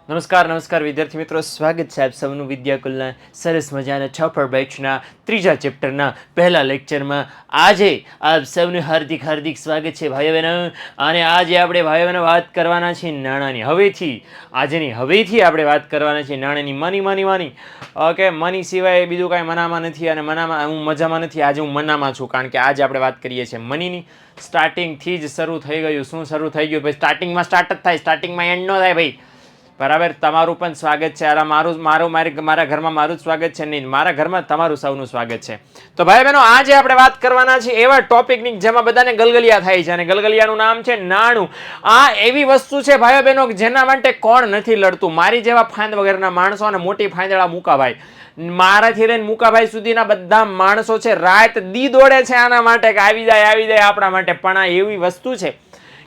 નમસ્કાર વિદ્યાર્થી મિત્રો, સ્વાગત છે આપ સૌનું વિદ્યાકુલના સરસ મજાના છફર બેચના ત્રીજા ચેપ્ટરના પહેલા લેક્ચરમાં. આજે આપ સૌનું હાર્દિક સ્વાગત છે ભાઈઓ બહેનો. અને આજે આપણે ભાઈઓ બહેનો વાત કરવાના છીએ નાણાંની. હવેથી આપણે વાત કરવાના છીએ નાણાંની. મની. ઓકે, મની સિવાય બીજું કાંઈ મનામાં નથી, અને હું મજામાં નથી. આજે હું મનામાં છું, કારણ કે આજે આપણે વાત કરીએ છીએ મનીની. સ્ટાર્ટિંગથી જ શરૂ થઈ ગયું. શું શરૂ થઈ ગયું ભાઈ? સ્ટાર્ટિંગમાં સ્ટાર્ટ જ થાય, સ્ટાર્ટિંગમાં એન્ડ ન થાય ભાઈ. બરાબર, તમારું પણ સ્વાગત છે. મારા ઘરમાં મારું જ સ્વાગત છે, નહીં મારા ઘરમાં તમારું સૌનું સ્વાગત છે. તો ભાઈ બહેનો, આજે આપણે વાત કરવાના છે એવા ટોપિકની જેમાં બધાને ગલગલિયા થાય છે, અને ગલગલિયાનું નામ છે નાણું. આ એવી વસ્તુ છે ભાઈઓ બહેનો જેના માટે કોણ નથી લડતું. મારી જેવા ફાંદ વગરના માણસો અને મોટી ફાંદડા મુકાભાઈ, મારાથી લઈને મુકાભાઈ સુધીના બધા માણસો છે, રાત દી દોડે છે આના માટે કે આવી જાય આપણા માટે. પણ આ એવી વસ્તુ છે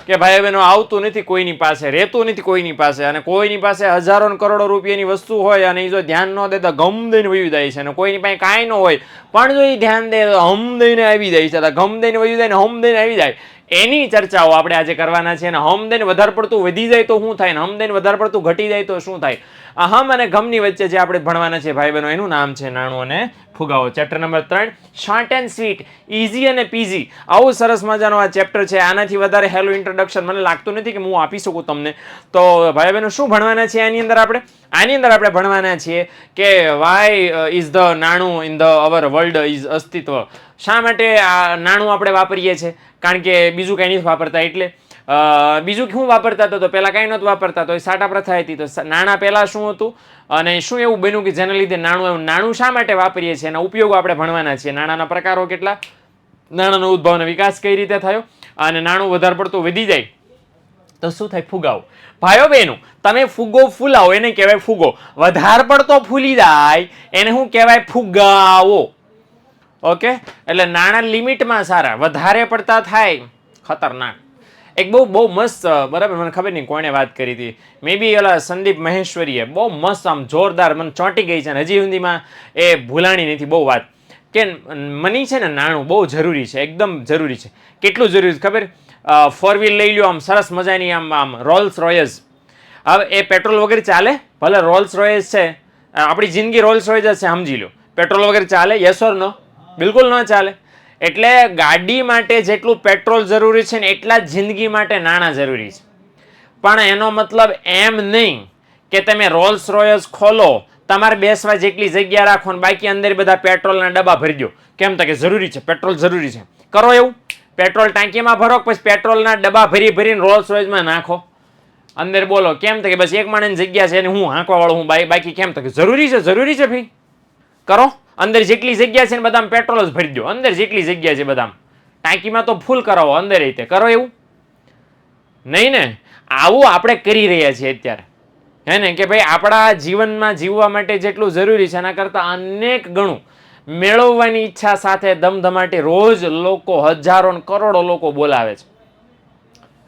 કે ભાઈ બહેનો આવતું નથી કોઈની પાસે, રહેતું નથી કોઈની પાસે, અને કોઈની પાસે હજારો ને કરોડો રૂપિયાની વસ્તુ હોય અને એ જો ધ્યાન ન દે તો ગમ દઈને વયું જાય છે. અને કોઈની પાસે કાંઈ ન હોય પણ જો એ ધ્યાન દે તો હમ દઈને આવી જાય છે. ગમ દઈને વયું જાય ને હમ દઈને આવી જાય, એની ચર્ચાઓ આપણે આજે કરવાના છે. અને હમ દઈને વધારે પડતું વધી જાય તો શું થાય, ને હમ દઈને વધારે પડતું ઘટી જાય તો શું થાય. આ હમ અને ગમની વચ્ચે જે આપણે ભણવાના છે ભાઈ બહેનો, એનું નામ છે નાણું અને ફુગાવો. Chapter number 3, short and sweet, easy અને પીઝી. આવું સરસ મજાનો આ ચેપ્ટર છે. આનાથી વધારે હેલું ઇન્ટ્રોડક્શન મને લાગતું નથી કે હું આપી શકું તમને. તો ભાઈ બહેનો, શું ભણવાના છે આની અંદર આપણે ભણવાના છીએ કે વાય ઇઝ ધ નાણું in the our world is અસ્તિત્વ. શા માટે આ નાણું આપણે વાપરીએ છીએ? કારણ કે બીજું કંઈ નથી વાપરતા. એટલે બીજું શું વાપરતા તો પહેલાં કાંઈ નહોતું વાપરતા, તો એ સાટા પ્રથા હતી. તો નાણાં પહેલાં શું હતું અને શું એવું બન્યું કે જેના લીધે નાણું શા માટે વાપરીએ છીએ, એના ઉપયોગો આપણે ભણવાના છીએ. નાણાંના પ્રકારો કેટલા, નાણાંનો ઉદ્ભવ અને વિકાસ કઈ રીતે થયો, અને નાણું વધારે પડતું વધી જાય તો શું થાય? ફુગાવો. ભાઈઓ બહેનો, તમે ફુગ્ગો ફૂલાવો એને કહેવાય ફુગ્ગો. વધારે પડતો ફૂલી જાય એને શું કહેવાય? ફુગાવો. ઓકે, એટલે નાણાં લિમિટમાં સારા, વધારે પડતા થાય ખતરનાક. એક બહુ મસ્ત, બરાબર, મને ખબર નહીં કોણે વાત કરી હતી, મે બી ઓલા સંદીપ મહેશ્વરીએ બહુ મસ્ત, આમ જોરદાર, મને ચોંટી ગઈ છે, અને હજી સુધીમાં એ ભૂલાણી નથી બહુ વાત, કે મની છે ને નાણું બહુ જરૂરી છે, એકદમ જરૂરી છે. કેટલું જરૂરી છે ખબર? 4 વ્હીલ લઈ લો, આમ સરસ મજાની, આમ રોલ્સ રોયસ. હવે એ પેટ્રોલ વગર ચાલે? ભલે રોલ્સ રોયસ છે, આપણી જિંદગી રોલ્સ રોયસ છે, સમજી લો. પેટ્રોલ વગર ચાલે? યસ ઓર નો? બિલકુલ ન ચાલે. એટલે ગાડી માટે જેટલું પેટ્રોલ જરૂરી છે ને એટલા જ જિંદગી માટે નાણાં જરૂરી છે. પણ એનો મતલબ એમ નહીં કે તમે રોલ્સ રોયસ ખોલો, તમારે બેસવા જેટલી જગ્યા રાખો ને બાકી અંદર બધા પેટ્રોલના ડબ્બા ભરી દો. કેમ? તો કે જરૂરી છે, પેટ્રોલ જરૂરી છે. કરો એવું? પેટ્રોલ ટાંકીમાં ભરો, પછી પેટ્રોલના ડબ્બા ભરીને રોલ્સ રોયસમાં નાખો અંદર. બોલો કેમ? તો કે બસ એક માણસની જગ્યા છે અને હું હાંકવા વાળો હું, બાકી કેમ? તો કે જરૂરી છે ભાઈ. કરો, અંદર જેટલી જગ્યા છે ને બધામાં પેટ્રોલ જ ભરી દો. અંદર જેટલી જગ્યા છે બધામાં, ટાંકીમાં તો ફૂલ કરાવો, અંદર રીતે કરો એવું નહીં ને? આવું આપણે કરી રહ્યા છીએ અત્યારે, હે ને? કે ભાઈ આપણા જીવનમાં જીવવા માટે જેટલું જરૂરી છે એના કરતાં અનેક ગણું મેળવવાની ઈચ્છા સાથે ધમધમાટી રોજ લોકો, હજારો ને કરોડો લોકો બોલાવે છે.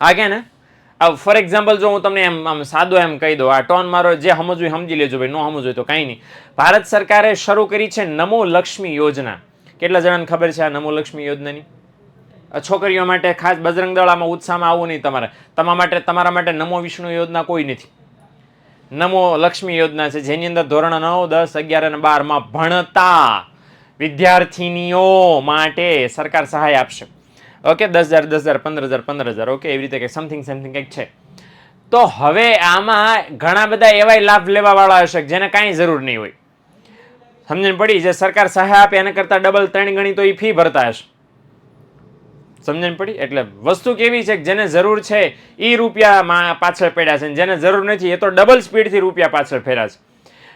હા કે ને? ફોર એક્ઝામ્પલ, જો હું તમને આમ સાદો એમ કહી દઉં, આ ટોન મારો જે સમજવું સમજી લેજો ભાઈ, ન સમજવું તો કાંઈ નહીં. ભારત સરકારે શરૂ કરી છે નમો લક્ષ્મી યોજના. કેટલા જણાને ખબર છે આ નમો લક્ષ્મી યોજનાની? છોકરીઓ માટે ખાસ બજરંગ દળામાં ઉત્સાહમાં આવવું નહીં તમારે. તમારા માટે નમો વિષ્ણુ યોજના કોઈ નથી. નમો લક્ષ્મી યોજના છે, જેની અંદર ધોરણ 9, 10, 11 અને 12માં ભણતા વિદ્યાર્થીનીઓ માટે સરકાર સહાય આપશે. ઓકે, 10,000, 10,000, 15,000, 15,000. ઓકે, એવી રીતે કંઈક સમથિંગ કંઈક છે. તો હવે આમાં ઘણા બધા એવા લાભ લેવા વાળા હશે જેને કાંઈ જરૂર નહીં હોય. સમજણ પડી? જે સરકાર સહાય આપે એના કરતાં ડબલ 3 ગણી તો એ ફી ભરતા હશે. સમજણ પડી? એટલે વસ્તુ કેવી છે કે જેને જરૂર છે એ રૂપિયા પાછળ પડ્યા છે, જેને જરૂર નથી એ તો ડબલ સ્પીડથી રૂપિયા પાછળ ફેર્યા છે.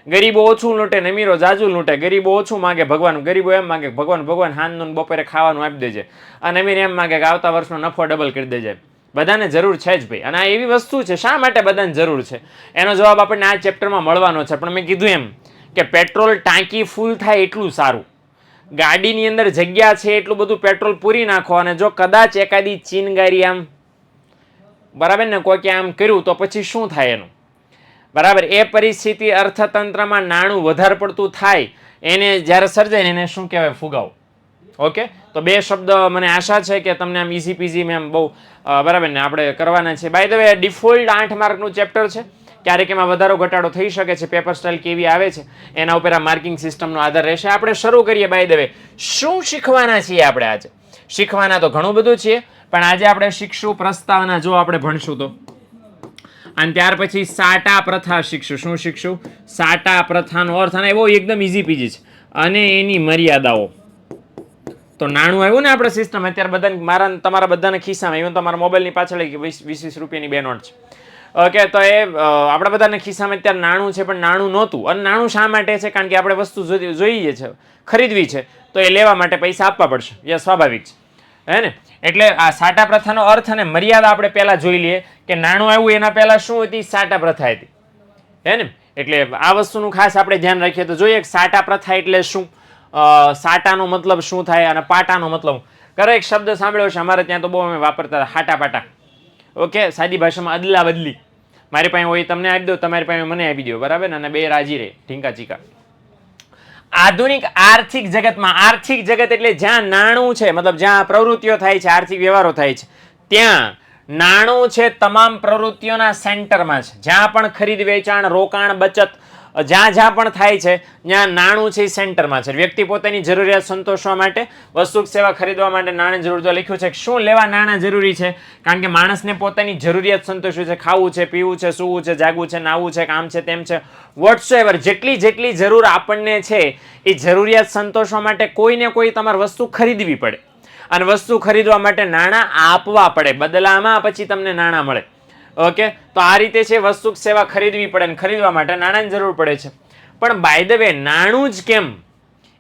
ગરીબો ઓછું લૂંટે ને અમીરો જાજુ લૂંટે. ગરીબો ઓછું માગે ભગવાન, ગરીબો એમ માગે ભગવાન હાંજનું બપોરે ખાવાનું આપી દેજે, અને અમીર એમ માગે કે આવતા વર્ષનો નફો ડબલ કરી દેજે. બધાને જરૂર છે જ ભાઈ, અને આ એવી વસ્તુ છે. શા માટે બધાને જરૂર છે એનો જવાબ આપણને આ ચેપ્ટરમાં મળવાનો છે. પણ મેં કીધું એમ કે પેટ્રોલ ટાંકી ફૂલ થાય એટલું સારું. ગાડીની અંદર જગ્યા છે એટલું બધું પેટ્રોલ પૂરી નાખો, અને જો કદાચ એકાદી ચીનગારી આમ, બરાબર ને, કોઈ આમ કર્યું તો પછી શું થાય એનું? બરાબર, એ પરિસ્થિતિ અર્થતંત્રમાં નાણું વધારે પડતું થાય એને જ્યારે સર્જાય ને એને શું કહેવાય? ફુગાવો. ઓકે, તો બે શબ્દ મને આશા છે કે તમને આમ ઇઝી પીઝી મેં બહુ, બરાબર ને, આપણે કરવાના છે. બાય ધ વે ડિફોલ્ટ 8 માર્કનું ચેપ્ટર છે. ક્યારેક એમાં વધારો ઘટાડો થઈ શકે છે. પેપર સ્ટાઇલ કેવી આવે છે એના ઉપર આ માર્કિંગ સિસ્ટમનો આધાર રહેશે. આપણે શરૂ કરીએ. બાય ધ વે, શું શીખવાના છીએ આપણે આજે? શીખવાના તો ઘણું બધું છીએ, પણ આજે આપણે શીખશું પ્રસ્તાવના. જો આપણે ભણશું તો, અને ત્યાર પછી સાટા પ્રથા શીખશું. શું શીખશું? સાટા પ્રથાનો અર્થ. અને એવો એકદમ ઇઝી પીજી છે. અને એની મર્યાદાઓ. તો નાણું આવ્યું ને આપણે સિસ્ટમ અત્યારે બધા મારા તમારા બધાના ખિસ્સામાં, ઇવન તમારા મોબાઈલની પાછળ 20 રૂપિયાની 2 નોટ છે. ઓકે, તો એ આપણા બધાના ખિસ્સામાં અત્યારે નાણું છે, પણ નાણું નહોતું. અને નાણું શા માટે છે? કારણ કે આપણે વસ્તુ જોઈએ છે, ખરીદવી છે, તો એ લેવા માટે પૈસા આપવા પડશે. એ સ્વાભાવિક છે, હે ને? એટલે આ સાટા પ્રથાનો અર્થ અને મર્યાદા આપણે પહેલા જોઈ લઈએ કે નાણું આવ્યું એના પહેલા શું હતી? સાટા પ્રથા હતી, હે ને? એટલે આ વસ્તુનું ખાસ આપણે ધ્યાન રાખીએ તો જોઈએ કે સાટા પ્રથા એટલે શું, સાટાનો મતલબ શું થાય અને પાટાનો મતલબ. કરે એક શબ્દ સાંભળ્યો છે અમારે ત્યાં તો બહુ અમે વાપરતા હતા, હાટા પાટા. ઓકે, સાદી ભાષામાં અદલા બદલી. મારી પાસે હોય તમને આપી દો, તમારી પાસે મને આપી દો, બરાબર ને? અને બે રાજી રહે, ઢીંકા ચીકા. આધુનિક આર્થિક જગતમાં, આર્થિક જગત એટલે જ્યાં નાણું છે, મતલબ જ્યાં પ્રવૃત્તિઓ થાય છે, આર્થિક વ્યવહારો થાય છે, ત્યાં નાણું છે તમામ પ્રવૃત્તિઓના સેન્ટરમાં છે. જ્યાં પણ ખરીદ વેચાણ, રોકાણ, બચત, જ્યાં જ્યાં પણ થાય છે ત્યાં નાણું છે એ સેન્ટરમાં છે. વ્યક્તિ પોતાની જરૂરિયાત સંતોષવા માટે, વસ્તુ સેવા ખરીદવા માટે નાણાં જરૂર. તો લખ્યું છે કે શું લેવા નાણાં જરૂરી છે? કારણ કે માણસને પોતાની જરૂરિયાત સંતોષવી છે. ખાવું છે, પીવું છે, સૂવું છે, જાગવું છે, નાહવું છે, કામ છે, તેમ છે, વોટ્સએવર જેટલી જરૂર આપણને છે એ જરૂરિયાત સંતોષવા માટે કોઈને કોઈ તમારે વસ્તુ ખરીદવી પડે. અને વસ્તુ ખરીદવા માટે નાણાં આપવા પડે, બદલામાં પછી તમને નાણાં મળે. ઓકે, તો આ રીતે છે વસ્તુ સેવા ખરીદવી પડે, અને ખરીદવા માટે નાણાંની જરૂર પડે છે. પણ બાય ધ વે, નાણું જ કેમ?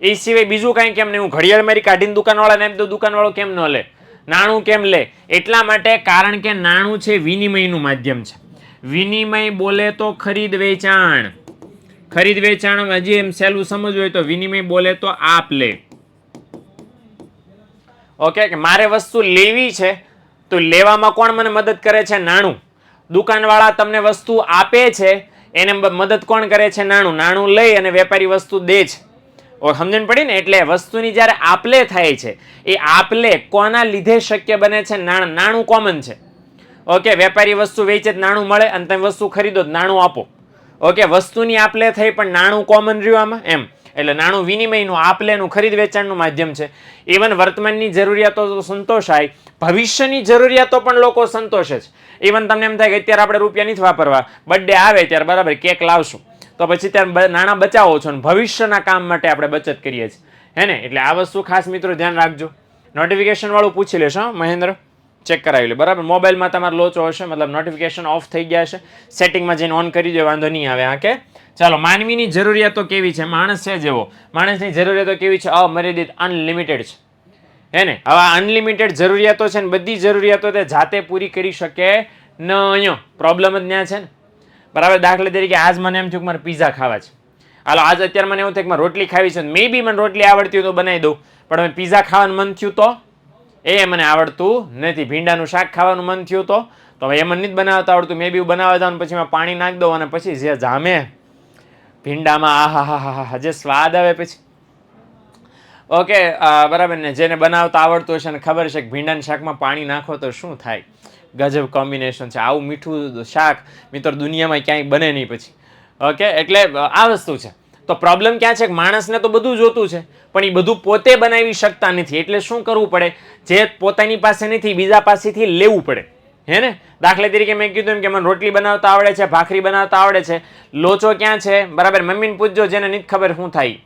એ સિવાય બીજું કાંઈ કેમ નહીં? હું ઘડિયાળ મારી કાઢીને દુકાનવાળાને આપી દઉં, દુકાનવાળો કેમ ન લે? નાણું કેમ લે? એટલા માટે, કારણ કે નાણું છે વિનિમયનું માધ્યમ છે. વિનિમય બોલે તો ખરીદ વેચાણ. ખરીદ વેચાણ હજી એમ સહેલું સમજવું હોય તો વિનિમય બોલે તો આપ લે. ઓકે, કે મારે વસ્તુ લેવી છે તો લેવામાં કોણ મને મદદ કરે છે? નાણું. દુકાનવાળા તમને વસ્તુ આપે છે, એને મદદ કોણ કરે છે? નાણું. નાણું લઈ અને વેપારી વસ્તુ દે છે. સમજણ પડી ને? એટલે વસ્તુની જ્યારે આપલે થાય છે, એ આપલે કોના લીધે શક્ય બને છે? નાણું કોમન છે. ઓકે, વેપારી વસ્તુ વેચે નાણું મળે, અને તમે વસ્તુ ખરીદો નાણું આપો. ઓકે, વસ્તુની આપલે થઈ પણ નાણું કોમન રહ્યું આમાં, એમ. એટલે નાણું વિનિમયનું, આપલેનું, ખરીદ વેચાણનું માધ્યમ છે. ઇવન વર્તમાનની જરૂરિયાતો તો સંતોષાય, ભવિષ્યની જરૂરિયાતો પણ લોકો સંતોષે છે. ઇવન તમને એમ થાય કે અત્યારે આપણે રૂપિયા નથી વાપરવા, બર્થડે આવે ત્યારે બરાબર કેક લાવશું, તો પછી ત્યારે નાણાં બચાવો છો, અને ભવિષ્યના કામ માટે આપણે બચત કરીએ છીએ, હે ને? એટલે આ વસ્તુ ખાસ મિત્રો ધ્યાન રાખજો. નોટિફિકેશન વાળું પૂછી લેશો, હા મહેન્દ્ર, ચેક કરાવી લે, બરાબર? મોબાઈલમાં તમારે લોચો હશે, મતલબ નોટિફિકેશન ઓફ થઈ ગયા હશે, સેટિંગમાં જઈને ઓન કરી દો, વાંધો નહીં આવે. હા, કે ચાલો, માનવીની જરૂરિયાતો કેવી છે? માણસ છે જેવો, માણસની જરૂરિયાતો કેવી છે? અમર્યાદિત, અનલિમિટેડ છે, હે ને? હવે અનલિમિટેડ જરૂરિયાતો છે ને, બધી જરૂરિયાતો તે જાતે પૂરી કરી શકે નહીં. પ્રોબ્લેમ જ ત્યાં છે ને, બરાબર? દાખલા તરીકે આજ મને એમ થયું કે મારે પીઝા ખાવા છે. હાલો, આજ અત્યારે મને એવું થાય કે મારે રોટલી ખાવી છે, મે બી મને રોટલી આવડતી હોય તો બનાવી દઉં, પણ હવે પીઝા ખાવાનું મન થયું તો એ મને આવડતું નથી. ભીંડાનું શાક ખાવાનું મન થયું તો હવે એ મને નથી બનાવતા આવડતું, મે બી બનાવવા જાઉં પછી એમાં પાણી નાખી દઉં, અને પછી જે જામે ભીંડામાં, આહા હા હા હા, જે સ્વાદ આવે પછી. ઓકે, બરાબર ને? જેને બનાવતા આવડતું હશે ને ખબર છે કે ભીંડાના શાકમાં પાણી નાખો તો શું થાય, ગજબ કોમ્બિનેશન છે. આવું મીઠું શાક મિત્રો દુનિયામાં ક્યાંય બને નહીં પછી. ઓકે, એટલે આ વસ્તુ છે. તો પ્રોબ્લેમ ક્યાં છે કે માણસને તો બધું જોતું છે, પણ એ બધું પોતે બનાવી શકતા નથી. એટલે શું કરવું પડે? જે પોતાની પાસે નથી, બીજા પાસેથી લેવું પડે, હે ને? દાખલા તરીકે મેં કીધું એમ કે મને રોટલી બનાવતા આવડે છે, ભાખરી બનાવતા આવડે છે, લોચો ક્યાં છે? બરાબર, મમ્મીને પૂછજો જેને નથી ખબર શું થાય.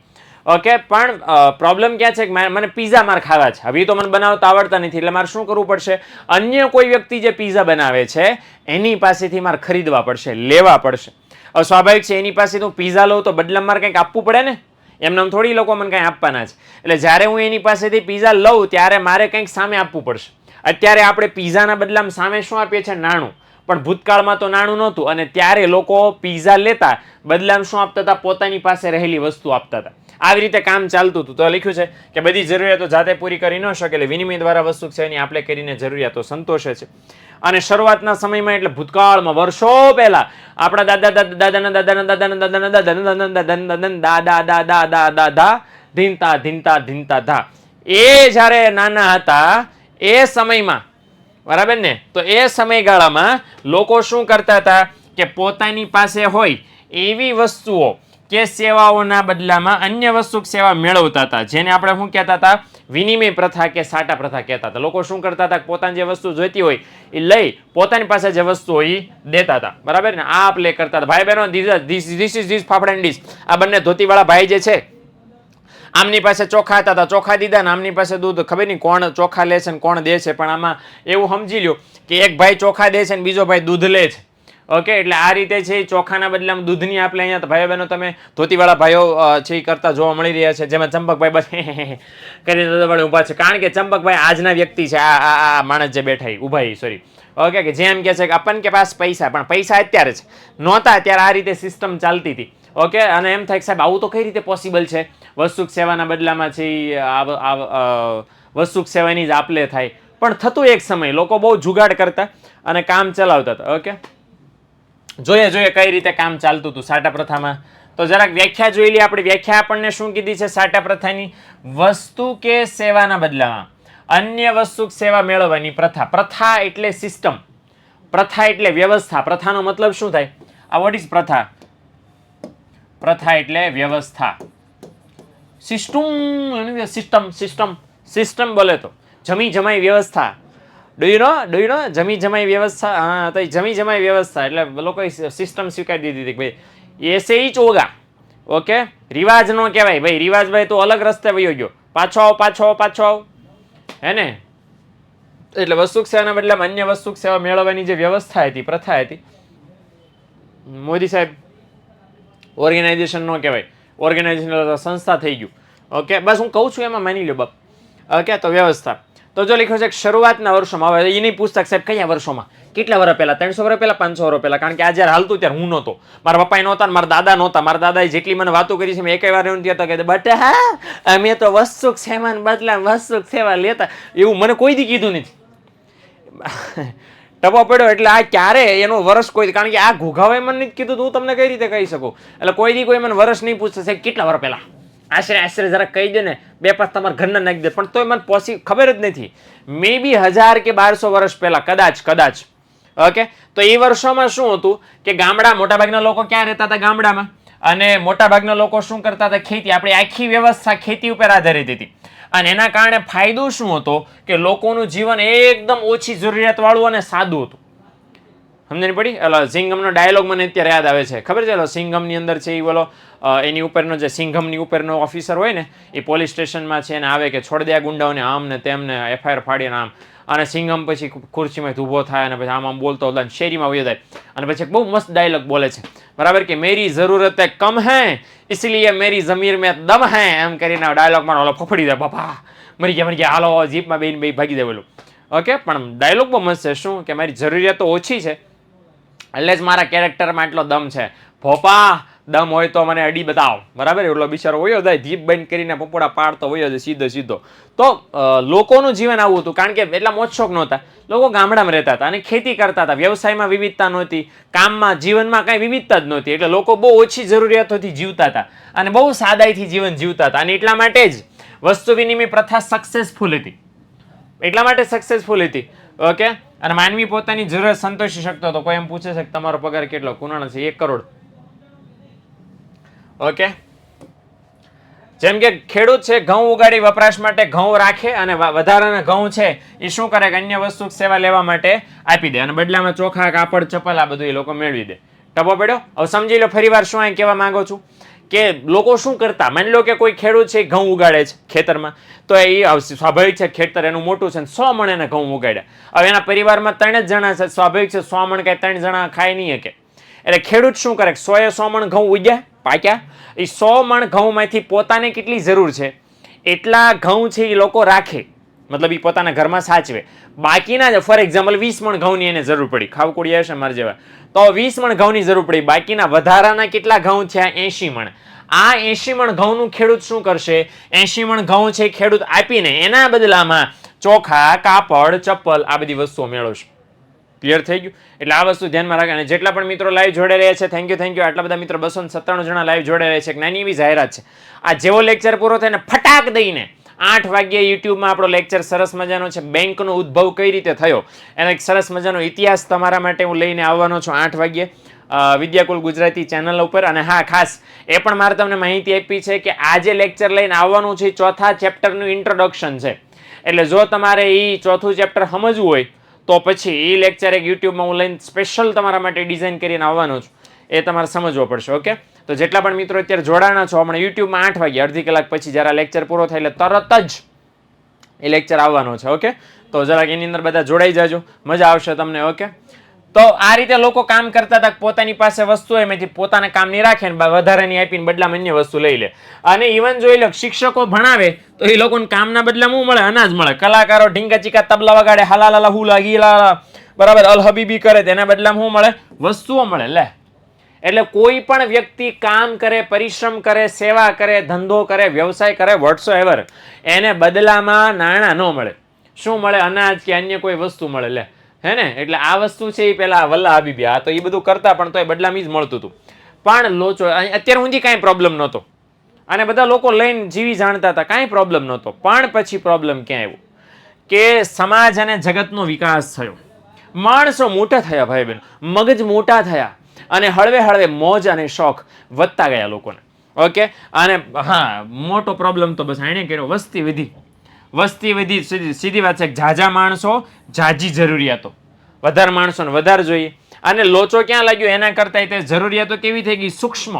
ઓકે, પણ પ્રોબ્લેમ ક્યાં છે કે મને પીઝા મારે ખાવા છે, હવે તો મને બનાવતા આવડતા નથી, એટલે મારે શું કરવું પડશે? અન્ય કોઈ વ્યક્તિ જે પીઝા બનાવે છે એની પાસેથી મારે ખરીદવા પડશે, લેવા પડશે. સ્વાભાવિક છે, એની પાસે હું પીઝા લઉં તો બદલામાં મારે કંઈક આપવું પડે ને? એમને થોડી લોકો મને કંઈ આપવાના છે. એટલે જ્યારે હું એની પાસેથી પીઝા લઉં ત્યારે મારે કંઈક સામે આપવું પડશે. અત્યારે આપણે પીઝાના બદલામાં સામે શું આપીએ છીએ? નાણું. પણ ભૂતકાળમાં તો નાણું નહોતું, અને ત્યારે લોકો પીઝા લેતા બદલામાં શું આપતા હતા? પોતાની પાસે રહેલી વસ્તુ આપતા હતા. આવી રીતે કામ ચાલતું હતું. તો લખ્યું છે કે બધી જરૂરિયાતો જાતે પૂરી કરી ન શકે, એટલે વિનિમય દ્વારા વસ્તુ છે એની આપણે કરીને જરૂરિયાતો સંતોષે છે. અને શરૂઆતના સમયમાં એટલે ભૂતકાળમાં વર્ષો પહેલા આપણા દાદા ધીંતા એ જ્યારે નાના હતા એ સમયમાં, બરાબર ને? તો એ સમયગાળામાં લોકો શું કરતા હતા કે પોતાની પાસે હોય એવી વસ્તુઓ કે સેવાઓના બદલામાં અન્ય વસ્તુ કે સેવા મેળવતા હતા, જેને આપણે શું કહેતા હતા? વિનિમય પ્રથા કે સાટા પ્રથા કહેતા હતા. લોકો શું કરતા હતા? પોતાની જે વસ્તુ જોઈતી હોય એ લઈ પોતાની પાસે જે વસ્તુ હોય એ દેતા હતા. બરાબર ને? આ પ્લે કરતા હતા. ભાઈ બહેનો, this is this fafda and dish. આ બંને ધોતીવાળા ભાઈ જે છે, આમની પાસે ચોખા હતા, ચોખા દીધા ને આમની પાસે દૂધ. ખબર નહીં કોણ ચોખા લે છે ને કોણ દે છે, પણ આમાં એવું સમજી લ્યો કે એક ભાઈ ચોખા દે છે ને બીજો ભાઈ દૂધ લે છે. ઓકે, એટલે આ રીતે છે ચોખાના બદલામાં દૂધની આપણે અહીંયા ભાઈઓ બહેનો તમે ધોતીવાળા ભાઈઓ છે એ કરતા જોવા મળી રહ્યા છે, જેમાં ચંપકભાઈ બસ કરીને ઊભા છે, કારણ કે ચંપકભાઈ આજના વ્યક્તિ છે. આ માણસ જે બેઠા ઊભા, સોરી, ઓકે, કે જેમ કે છે કે અપન કે પાસ પૈસા, પણ પૈસા અત્યારે છે, નહોતા ત્યારે આ રીતે સિસ્ટમ ચાલતી હતી. ઓકે, અને એમ થાય કે સાહેબ આવું તો કઈ રીતે પોસિબલ છે? વસ્તુ સેવાના બદલામાં છે વસ્તુ સેવાની જ આપલે થાય, પણ થતું એક સમય લોકો બહુ જુગાડ કરતા અને કામ ચલાવતા હતા. ઓકે, જોઈએ કઈ રીતે કામ ચાલતું હતું સાટા પ્રથામાં. તો જરાક વ્યાખ્યા જોઈ લઈએ આપણે. વ્યાખ્યા આપણને શું કીધી છે સાટા પ્રથાની? વસ્તુ કે સેવાના બદલામાં અન્ય વસ્તુ સેવા મેળવવાની પ્રથા. પ્રથા એટલે સિસ્ટમ, પ્રથા એટલે વ્યવસ્થા. પ્રથાનો મતલબ શું થાય? આ વોટ ઇઝ પ્રથા? પ્રથા એટલે વ્યવસ્થા, સિસ્ટમ બોલે તો જમી જમાઈ વ્યવસ્થા. ડુ યુ નો જમી જમાઈ વ્યવસ્થા? હા, તો જમી જમાઈ વ્યવસ્થા એટલે લોકોએ સિસ્ટમ સ્વીકારી દીધી કે ભાઈ એસે ઈ ચોગા. ઓકે, રિવાજ નો કહેવાય ભાઈ. રિવાજભાઈ તો અલગ રસ્તે વયો ગયો, પાછો આવ હે ને? એટલે વસ્તુ સેવાના બદલામાં અન્ય વસ્તુ સેવા મેળવવાની જે વ્યવસ્થા હતી, પ્રથા હતી, મોદી સાહેબ ઓર્ગેનાઇઝેશન નો કહેવાય, ઓર્ગેનાઇઝેશન સંસ્થા થઈ ગયું. ઓકે, બસ હું કહું છું એમાં માની લો બાપ. ઓકે, તો વ્યવસ્થા. તો જો લખ્યું છે કે શરૂઆતના વર્ષોમાં, હવે એ નહીં પૂછતા સાહેબ કયા વર્ષોમાં, કેટલા વર્ષ પહેલા, 300 વર્ષ પહેલા, 500 વર્ષ પહેલા, કારણ કે આ જ્યારે હાલતું ત્યારે હું નહોતો, મારા પપ્પા નહોતા, મારા દાદા નહોતા. મારા દાદાએ જેટલી મને વાતો કરી છે મેં એક વાર એવું કહેતા કે બટ હા અમે તો વસ્તુક સેવાને બદલા વસ્તુક સેવા લેતા, એવું મને કોઈ દી કીધું નથી. ટપો પડ્યો એટલે આ ક્યારે એનો વર્ષ કોઈ, કારણ કે આ ઘોઘાવે મને નથી કીધું, હું તમને કઈ રીતે કહી શકું? એટલે કોઈ દી કોઈ મને વર્ષ નહીં પૂછશે સાહેબ કેટલા વર્ષ પહેલા, આશરે જરા કહી દે ને, 2-5 તમારા ઘરના નાખી દે, પણ તોય મને ખબર જ નથી. મે બી 1000 કે 1200 વર્ષ પહેલા કદાચ. ઓકે, તો એ વર્ષોમાં શું હતું કે ગામડા, મોટાભાગના લોકો ક્યાં રહેતા હતા? ગામડામાં. અને મોટાભાગના લોકો શું કરતા હતા? ખેતી. આપણી આખી વ્યવસ્થા ખેતી ઉપર આધારિત હતી, અને એના કારણે ફાયદો શું હતો કે લોકોનું જીવન એકદમ ઓછી જરૂરિયાત વાળું અને સાદું હતું. સમજણ પડી? એટલે સિંઘમનો ડાયલોગ મને અત્યારે યાદ આવે છે. ખબર છે? સિંઘમની અંદર છે એ બોલો એની ઉપરનો જે સિંઘમની ઉપરનો ઓફિસર હોય ને, એ પોલીસ સ્ટેશનમાં છે એને આવે કે છોડ દે આ ગુંડાઓને, આમ ને તેમને FIR ફાડીને આમ. અને સિંઘમ પછી ખુરશીમાં ઊભો થાય અને પછી આમ બોલતો શેરીમાં વયો જાય અને પછી બહુ મસ્ત ડાયલોગ બોલે છે, બરાબર, કે મેરી જરૂરત કમ હૈ इसलिए मेरी જમીર મેં દમ હૈ, એમ કરીને ડાયલોગમાં ઓલો ફફડી જાય, બાપા મરી ગયા હાલો જીપમાં બે ભાગી જાય બોલું. ઓકે, પણ ડાયલોગ બહુ મસ્ત છે. શું કે મારી જરૂરિયાત તો ઓછી છે એટલે જ મારા કેરેક્ટરમાં એટલો દમ છે. ભોપા દમ હોય તો મને અડી બતાવો, બરાબર. એટલો બિચારો વયો જાય, જીપ બંધ કરીને પપોડા પાડતો વયો જાય સીધો. તો લોકોનું જીવન આવું હતું, કારણ કે એટલા મોજશોખ નહોતા, લોકો ગામડામાં રહેતા હતા અને ખેતી કરતા હતા. વ્યવસાયમાં વિવિધતા નહોતી, કામમાં, જીવનમાં કાંઈ વિવિધતા જ નહોતી, એટલે લોકો બહુ ઓછી જરૂરિયાતોથી જીવતા હતા અને બહુ સાદાઈથી જીવન જીવતા હતા. અને એટલા માટે જ વસ્તુ વિનિમય પ્રથા સક્સેસફુલ હતી, એટલા માટે સક્સેસફુલ હતી. ઓકે, અને માનવી પોતાની જરૂરત સંતોષી શકતો હતો. કોઈ એમ પૂછે છે કે તમારો પગાર કેટલો? કુણાનો છે? 1 કરોડ. ઓકે, જેમ કે ખેડૂત છે ઘઉં ઉગાડી વપરાશ માટે ઘઉં રાખે અને વધારાના ઘઉં છે એ શું કરે કે અન્ય વસ્તુ સેવા લેવા માટે આપી દે અને બદલામાં ચોખા, કાપડ, ચપ્પલ આ બધું એ લોકો મેળવી દે. ટપો પડ્યો? હવે સમજી લો ફરીવાર શું અહીં કહેવા માંગુ છું કે લોકો શું કરતા, માની લો કે કોઈ ખેડૂત છે ઘઉં ઉગાડે છે ખેતરમાં, તો એ સ્વાભાવિક છે ખેતર એનું મોટું છે, 100 મણ એને ઘઉં ઉગાડ્યા. હવે એના પરિવારમાં 3 જ જણા છે, સ્વાભાવિક છે 100 મણ કાંઈ 3 જણા ખાઈ નહીં શકે. એટલે ખેડૂત શું કરે? 100 મણ ઘઉં ઉગ્યા, પાક્યા. એ 100 મણ ઘઉંમાંથી પોતાને કેટલી જરૂર છે એટલા ઘઉં છે એ લોકો રાખે, મતલબ એ પોતાના ઘરમાં સાચવે. બાકીના ફોર એક્ઝામ્પલ 20 મણ ઘઉંની એને જરૂર પડી, ખાવકોડી હશે મારા જેવા, તો 20 મણ ઘઉંની જરૂર પડી. બાકીના વધારાના કેટલા ઘઉં થયા? 80 મણ. આ 80 મણ ઘઉંનું ખેડૂત શું કરશે? 80 મણ ઘઉં છે ખેડૂત આપીને એના બદલામાં ચોખા, કાપડ, ચપ્પલ આ બધી વસ્તુઓ મેળવશે. ક્લિયર થઈ ગયું? એટલે આ વસ્તુ ધ્યાનમાં રાખે. અને જેટલા પણ મિત્રો લાઈવ જોડે રહ્યા છે, થેન્ક યુ. આટલા બધા મિત્રો 297 જણા લાઈવ જોડે રહ્યા છે. એક નાની એવી જાહેરાત છે, આ જેવો લેક્ચર પૂરો થાય ને ફટાક દઈને 8 વાગ્યે યુટ્યુબમાં આપણો લેક્ચર સરસ મજાનો છે, બેંકનો ઉદ્ભવ કઈ રીતે થયો એનો એક સરસ મજાનો ઇતિહાસ તમારા માટે હું લઈને આવવાનો છું 8 વાગ્યે. વિદ્યાકુલ ગુજરાતી ચેનલ ઉપર. અને હા, ખાસ એ પણ મારે તમને માહિતી આપી છે કે આ જે લેક્ચર લઈને આવવાનું છે ચોથા ચેપ્ટરનું ઇન્ટ્રોડક્શન છે. એટલે જો તમારે એ ચોથું ચેપ્ટર સમજવું હોય તો પછી એ લેક્ચર એક યુટ્યુબમાં હું લઈને સ્પેશિયલ તમારા માટે ડિઝાઇન કરીને આવવાનો છું. એ તમારે સમજવો પડશે. ઓકે, તો જેટલા પણ મિત્રો અત્યારે જોડાણા છો, હમણાં યુટ્યુબમાં 8 વાગે અડધી કલાક પછી જ્યારે લેક્ચર પૂરો થાય એટલે તરત જ એ લેક્ચર આવવાનો છે. ઓકે, તો જરાક એની અંદર બધા જોડાઈ જાજો, મજા આવશે તમને. ઓકે, તો આ રીતે લોકો કામ કરતા હતા, પોતાની પાસે વસ્તુ એમાંથી પોતાના કામની રાખે ને વધારાની આપીને બદલામાં અન્ય વસ્તુ લઈ લે. અને ઇવન જોઈ લો, શિક્ષકો ભણાવે તો એ લોકોને કામના બદલામાં શું મળે? અનાજ મળે. કલાકારો ઢીંગા ચીકા તબલા વગાડે, હલાલા હુલા ગીલા બરાબર અલ હબીબી કરે, તેના બદલામાં શું મળે? વસ્તુઓ મળે. લે, એટલે કોઈ પણ વ્યક્તિ કામ કરે, પરિશ્રમ કરે, સેવા કરે, ધંધો કરે, વ્યવસાય કરે, વોટ્સએવર, એને બદલામાં નાણાં ન મળે. શું મળે? અનાજ કે અન્ય કોઈ વસ્તુ મળે. લે, હે ને? એટલે આ વસ્તુ છે એ પેલા વલ્લા હબીબી, આ તો એ બધું કરતા પણ તો એ બદલામાં જ મળતું હતું. પણ લોચો અત્યારે સુધી કાંઈ પ્રોબ્લેમ નહોતો અને બધા લોકો લઈને જીવી જાણતા હતા, કાંઈ પ્રોબ્લેમ નહોતો. પણ પછી પ્રોબ્લેમ ક્યાં આવ્યો કે સમાજ અને જગતનો વિકાસ થયો, માણસો મોટા થયા, ભાઈ બહેન, મગજ મોટા થયા અને હળવે હળવે મોજ અને શોખ વધતા ગયા લોકોને. ઓકે, અને હા, મોટો પ્રોબ્લેમ તો બસ એણે કર્યો, વસ્તી વધી. વસ્તી વધી, સીધી વાત છે. ઝાઝા માણસો, ઝાઝી જરૂરિયાતો, વધારે માણસોને વધારે જોઈએ. અને લોચો ક્યાં લાગ્યો? એના કરતાં તે જરૂરિયાતો કેવી થઈ ગઈ? સૂક્ષ્મ.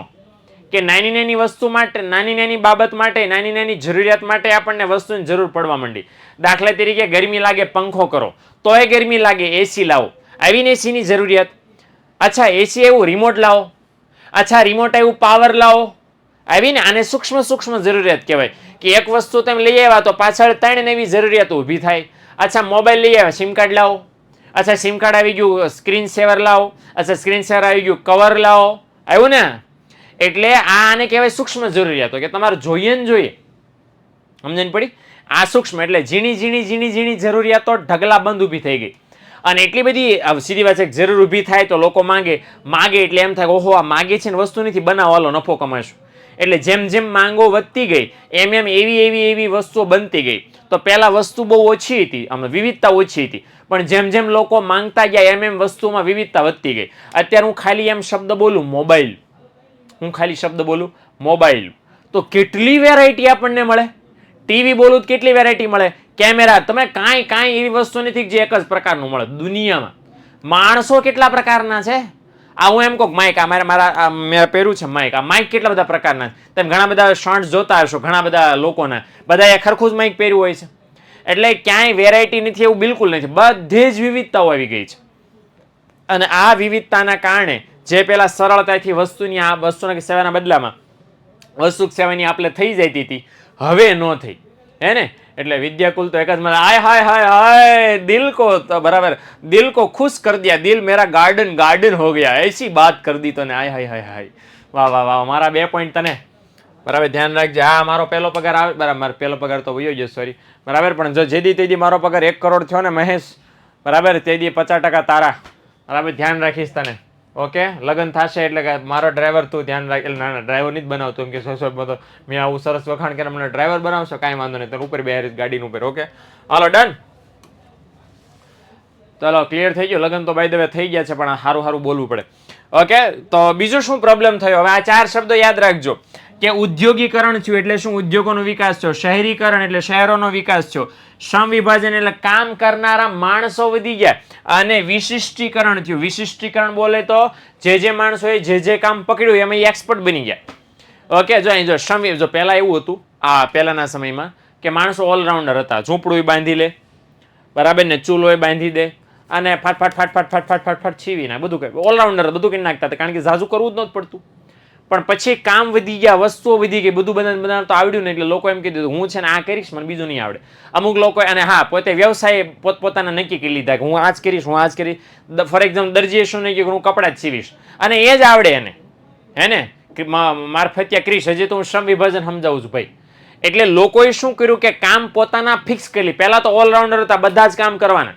કે નાની નાની વસ્તુ માટે, નાની નાની બાબત માટે, નાની નાની જરૂરિયાત માટે આપણને વસ્તુની જરૂર પડવા માંડી. દાખલા તરીકે ગરમી લાગે, પંખો કરો તોય ગરમી લાગે, એસી લાવો, આવીને એસીની જરૂરિયાત. અચ્છા, એસી એવું રિમોટ લાવો. અચ્છા, રિમોટ એવું પાવર લાવો, આવીને. આને સૂક્ષ્મ સૂક્ષ્મ જરૂરિયાત કહેવાય. કે એક વસ્તુ તમે લઈ આવ્યા તો પાછળ 3 નવી જરૂરિયાતો ઊભી થાય. અચ્છા, મોબાઈલ લઈ આવ્યા, સિમ કાર્ડ લાવો. અચ્છા, સિમ કાર્ડ આવી ગયું, સ્ક્રીન સેવર લાવો. અચ્છા, સ્ક્રીન સેવર આવી ગયું, કવર લાવો. આવ્યું ને? એટલે આને કહેવાય સૂક્ષ્મ જરૂરિયાતો, કે તમારે જોઈએ ને જોઈએ. સમજણ પડી? આ સૂક્ષ્મ એટલે ઝીણી ઝીણી ઝીણી ઝીણી જરૂરિયાતો ઢગલા બંધ ઊભી થઈ ગઈ. અને એટલી બધી સીધી વાત છે, જરૂર ઊભી થાય તો લોકો માંગે. માગે એટલે એમ થાય, ઓહો, આ માગે છે ને વસ્તુ નથી, બનાવો, હાલો નફો કમાશું. એટલે જેમ જેમ માંગો વધતી ગઈ એમ એમ એવી વસ્તુઓ બનતી ગઈ. તો પહેલા વસ્તુ બહુ ઓછી હતી, આમ વિવિધતા ઓછી હતી, પણ જેમ જેમ લોકો માંગતા ગયા એમ એમ વસ્તુમાં વિવિધતા વધતી ગઈ. અત્યારે હું ખાલી એમ શબ્દ બોલું મોબાઈલ, હું ખાલી શબ્દ બોલું મોબાઈલ, તો કેટલી વેરાયટી આપણને મળે. ટીવી બોલું તો કેટલી વેરાયટી મળે. કેમેરા, તમે કાંઈ એવી વસ્તુ નથી જે એક જ પ્રકારનું મળે દુનિયામાં. માણસો કેટલા પ્રકારના છે. આ હું એમ કહું, માઇક, આ મારા મેં પહેર્યું છે માઇક, આ માઇક કેટલા બધા પ્રકારના. તમે ઘણા બધા શોર્ટ્સ જોતા હશો, ઘણા બધા લોકોના, બધા ખરખું જ માઇક પહેર્યું હોય છે. એટલે ક્યાંય વેરાયટી નથી એવું બિલકુલ નથી, બધે જ વિવિધતાઓ આવી ગઈ છે. અને આ વિવિધતાના કારણે જે પેલા સરળતાથી વસ્તુના સેવાના બદલામાં વસ્તુ સેવાની આપણે થઈ જતી હતી, હવે ન થઈ. હે ને? એટલે વિદ્યાકુલ તો એક જ મને હાય હાય હાય હાય દિલ કો તો બરાબર, દિલ કો ખુશ કર દિયા, દિલ મેરા ગાર્ડન ગાર્ડન હો ગયા, એસી બાત કર દી તને. હાય હાય હાય હાય, વાહ વાહ વાહ. મારા 2 પોઈન્ટ તને બરાબર ધ્યાન રાખજે. હા, મારો પહેલો પગાર આવે, બરાબર, મારો પહેલો પગાર તો વયો ગયો, સોરી, બરાબર. પણ જો જેદી તેદી મારો પગાર 1 કરોડ થયો ને મહેશ, બરાબર, તેદી 50% તારા, બરાબર, ધ્યાન રાખીશ તને. ઓકે, લગ્ન થશે એટલે મારો ડ્રાઈવર તું ધ્યાન રાખ. એટલે ના, ડ્રાઈવર નહીં જ બનાવતો, એમ કે તો મેં આવું સરસ વખાણ કરે, મને ડ્રાઈવર બનાવશો, કાંઈ વાંધો નહીં, તને ઉપર બેહારીશ ગાડીનું ઉપર. ઓકે, હાલો, ડન. ચલો, ક્લિયર થઈ ગયો. લગ્ન તો બાય ધ વે થઈ ગયા છે, પણ સારું સારું બોલવું પડે. ઓકે, તો બીજું શું પ્રોબ્લેમ થયો? હવે આ 4 શબ્દો યાદ રાખજો. કે ઉદ્યોગીકરણ થયું એટલે શું? ઉદ્યોગોનો વિકાસ થયો. શહેરીકરણ એટલે શહેરોનો વિકાસ થયો. શ્રમ વિભાજન એટલે કામ કરનારા માણસો વધી ગયા. અને વિશિષ્ટીકરણ થયું. વિશિષ્ટીકરણ બોલે તો જે માણસોએ જે કામ પકડ્યું એમાં એક્સપર્ટ બની ગયા. ઓકે, જો અહીં જો પહેલા એવું હતું, આ પહેલાના સમયમાં, કે માણસો ઓલરાઉન્ડર હતા. ઝૂંપડું બાંધી લે, બરાબર, ને ચૂલો બાંધી દે, અને ફાટ છીવી ના બધું કંઈ ઓલરાઉન્ડર બધું કંઈ નાખતા હતા, કારણ કે ઝાઝું કરવું જ નહોતું પડતું. પણ પછી કામ વધી ગયા, વસ્તુઓ વધી ગઈ, બધું બધા તો આવડ્યું ને, એટલે લોકો એમ કીધું હું છે ને આ કરીશ, મને બીજું નહીં આવડે. અમુક લોકો, અને હા, પોતે વ્યવસાય પોતપોતાના નક્કી કરી લીધા કે હું આ જ કરીશ, હું આ જ કરીશ. ફોર એક્ઝામ્પલ, દરજીએ શું નહીં કે હું કપડાં જ સીવીશ, અને એ જ આવડે એને, હે ને, મારફતિયા કરીશ. હજી તો હું શ્રમ વિભાજન સમજાવું છું ભાઈ. એટલે લોકોએ શું કર્યું કે કામ પોતાના ફિક્સ કરી. પહેલા તો ઓલરાઉન્ડર હતા, બધા જ કામ કરવાના.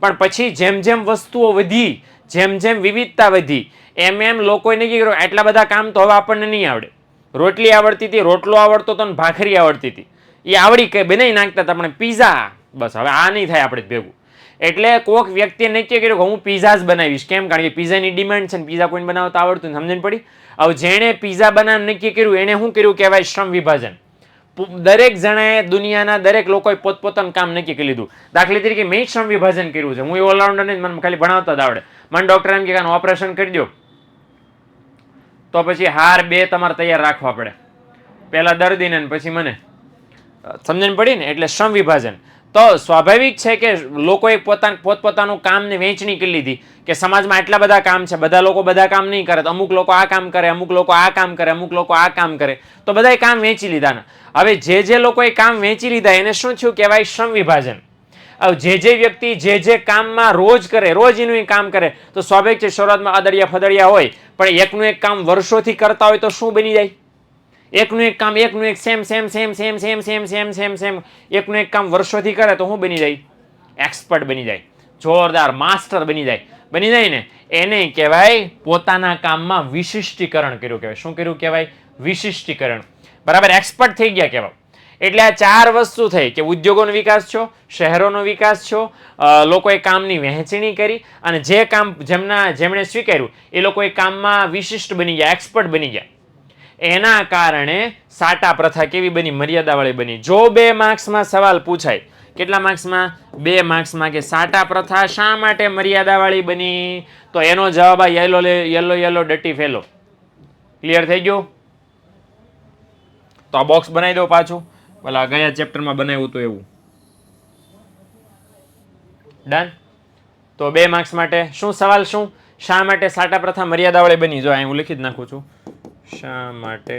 પણ પછી જેમ જેમ વસ્તુઓ વધી, જેમ જેમ વિવિધતા વધી, એમ એમ લોકોએ નક્કી કર્યું આટલા બધા કામ તો હવે આપણને નહીં આવડે. રોટલી આવડતી હતી, રોટલો આવડતો હતો, ને ભાખરી આવડતી હતી, એ આવડી કઈ બનાવી નાખતા હતા. પણ પીઝા, બસ હવે આ નહીં થાય આપણે ભેગું. એટલે કોઈક વ્યક્તિએ નક્કી કર્યું કે હું પીઝા જ બનાવીશ. કેમ? કારણ કે પીઝાની ડિમાન્ડ છે ને પીઝા કોઈને બનાવતા આવડતું ને, સમજણ પડી? હવે જેણે પીઝા બનાવવાનું નક્કી કર્યું એને શું કર્યું કહેવાય? શ્રમ વિભાજન. દરેક જણાએ દુનિયાના દરેક લોકોએ પોતપોતાનું કામ નક્કી કરી લીધું. દાખલા તરીકે મેં શ્રમ વિભાજન કર્યું છે. હું એ ઓલરાઉન્ડર નહીં, મને ખાલી ભણાવતા જ આવડે. મને ડોક્ટર એમ કે ઓપરેશન કરી દો તો પછી હાર 2 તમારે તૈયાર રાખવા પડે, પહેલા દર્દીને પછી મને. સમજણ પડી ને? એટલે શ્રમ વિભાજન. તો સ્વાભાવિક છે કે લોકોએ પોતપોતાનું કામને વહેંચણી કરી લીધી કે સમાજમાં આટલા બધા કામ છે, બધા લોકો બધા કામ નહીં કરે, અમુક લોકો આ કામ કરે, અમુક લોકો આ કામ કરે, અમુક લોકો આ કામ કરે, તો બધાએ કામ વહેંચી લીધા. હવે જે લોકોએ કામ વહેંચી લીધા એને શું થયું કહેવાય? શ્રમ વિભાજન. હવે જે વ્યક્તિ જે કામમાં રોજ કરે, રોજ એનું કામ કરે, તો સ્વાભાવિક છે શરૂઆતમાં અદડિયા ફદડિયા હોય, પણ એકનું એક કામ વર્ષોથી કરતા હોય તો શું બની જાય? એકનું એક કામ, એકનું એક સેમ એકનું એક કામ વર્ષોથી કરે તો શું બની જાય? એક્સપર્ટ બની જાય, જોરદાર માસ્ટર બની જાય ને. એને કહેવાય પોતાના કામમાં વિશિષ્ટીકરણ કર્યું કહેવાય. શું કર્યું કહેવાય? વિશિષ્ટીકરણ. બરાબર, એક્સપર્ટ થઈ ગયા કહેવાય. એટલે આ 4 વસ્તુ થઈ કે ઉદ્યોગોનો વિકાસ છો, શહેરોનો વિકાસ છો, લોકોએ કામની વહેંચણી કરી, અને જે કામ જેમણે સ્વીકાર્યું એ લોકોએ કામમાં વિશિષ્ટ બની ગયા, એક્સપર્ટ બની ગયા. એના કારણે સાટા પ્રથા કેવી બની? મર્યાદાવાળી બની. જો 2 માર્ક્સમાં સવાલ પૂછાય, કેટલા માર્ક્સમાં? 2 માર્ક્સમાં, કે સાટા પ્રથા શા માટે મર્યાદાવાળી બની, તો એનો જવાબ આ યલો ડટી ફેલો. ક્લિયર થઈ ગયું? તો આ બોક્સ બનાવી દો પાછું, ભલા ગયા ચેપ્ટરમાં બનાવ્યું હતું એવું. ડન. તો 2 માર્ક્સ માટે શું સવાલ? શું? શા માટે સાટા પ્રથા મર્યાદાવાળી બની? જો અહીં હું લખી જ નાખું છું. શા માટે